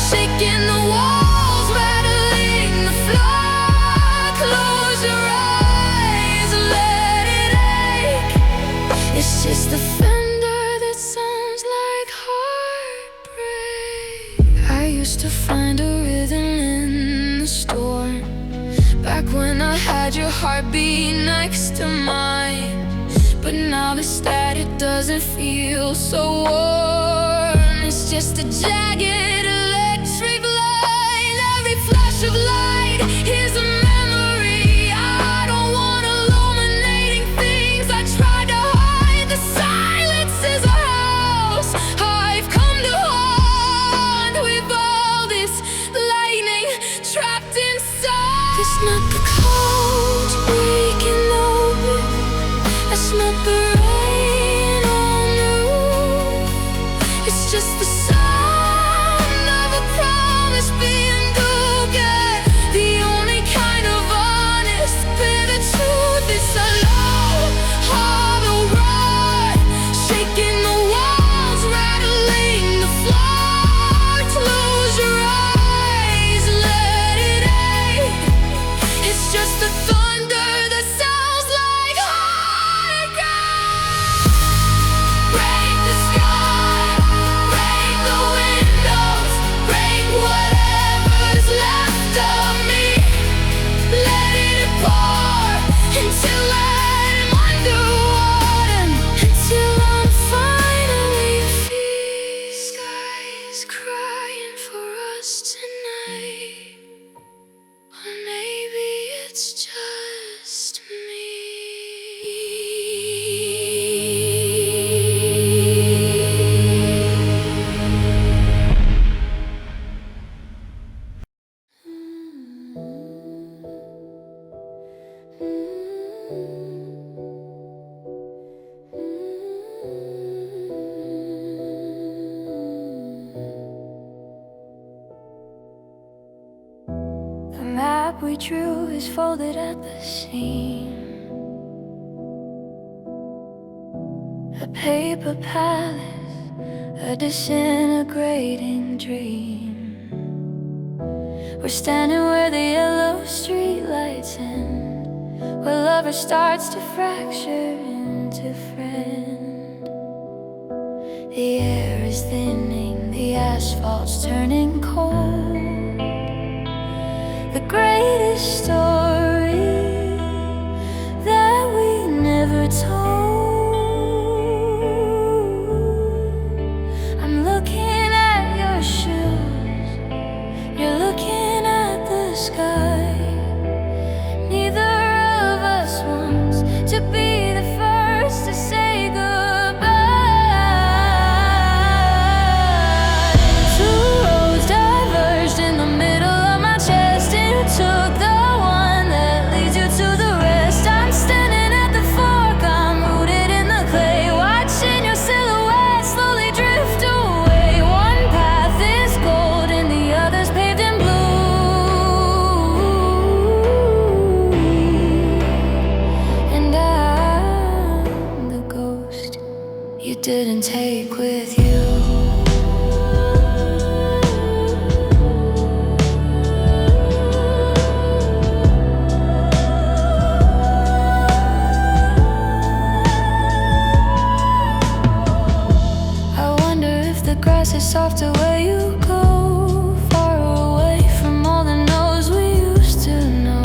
shaking the walls, rattling the floor. Close your eyes, let it ache. It's just the fender that sounds like heartbreak. I used to find a rhythm in the storm, back when I had your heartbeat next to mine. But now the static doesn't feel so warm. It's just a jagged electric line. Every flash of light is a memory. I don't want illuminating things I tried to hide. The silence is a house I've come to haunt. We lost tonight, or maybe it's just me. The map we drew is folded at the seam. A paper palace, a disintegrating dream. We're standing where the yellow streetlights end, where lover starts to fracture into friend. The air is thinning, the asphalt's turning cold. The greatest story that we never told. I'm looking at your shoes, you're looking at the sky. Neither of us wants to be the first to say goodbye. Two roads diverged in the middle of my chest, and you took the one that leads you to the rest. I'm standing at the fork, I'm rooted in the clay, watching your silhouette slowly drift away. One path is gold and the other's paved in blue, and I'm the ghost you didn't take with you. I wonder if the grass is softer where you go, far away from all the no's we used to know.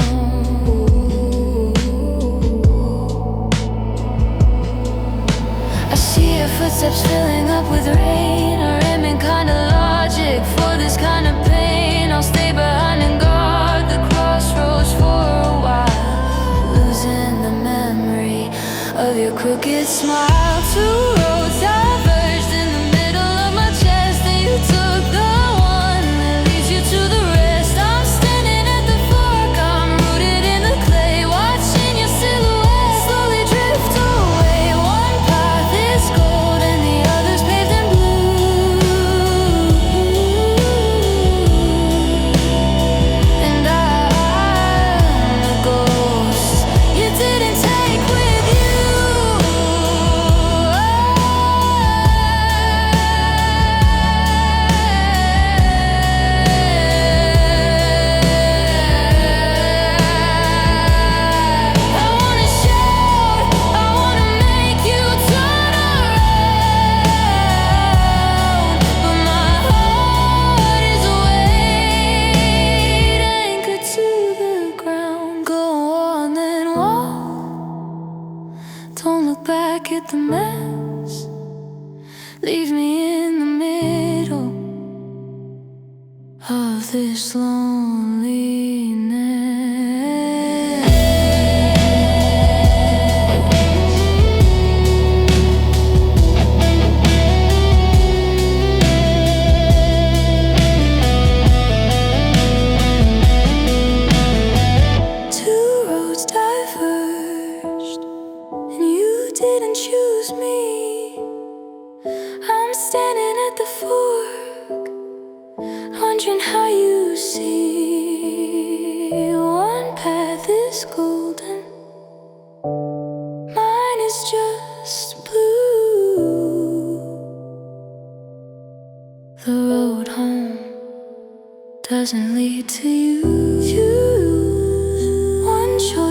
I see your footsteps filling up with rain, a rhyming kind of logic for this kind of pain. I'll stay behind and guard the crossroads for a while, losing the memory of your crooked smile. Two roads diverged in the middle of my chest, and you took the one that leads you to the rest. I'm standing at the fork, I'm rooted in the clay, watching your silhouette slowly drift away. One path is gold and the other's paved in blue, and I'm the ghost you didn't take with you. I wanna shout, I wanna make you turn around, but my heart is weighed, anchored to the ground. Go on then walk, don't look back at the mess. Leave me in the middle of this loneliness. Two roads diverged, and you didn't choose me. I'm standing at the fork, wondering how you see. One path is golden, mine is just blue. The road home doesn't lead to you. One choice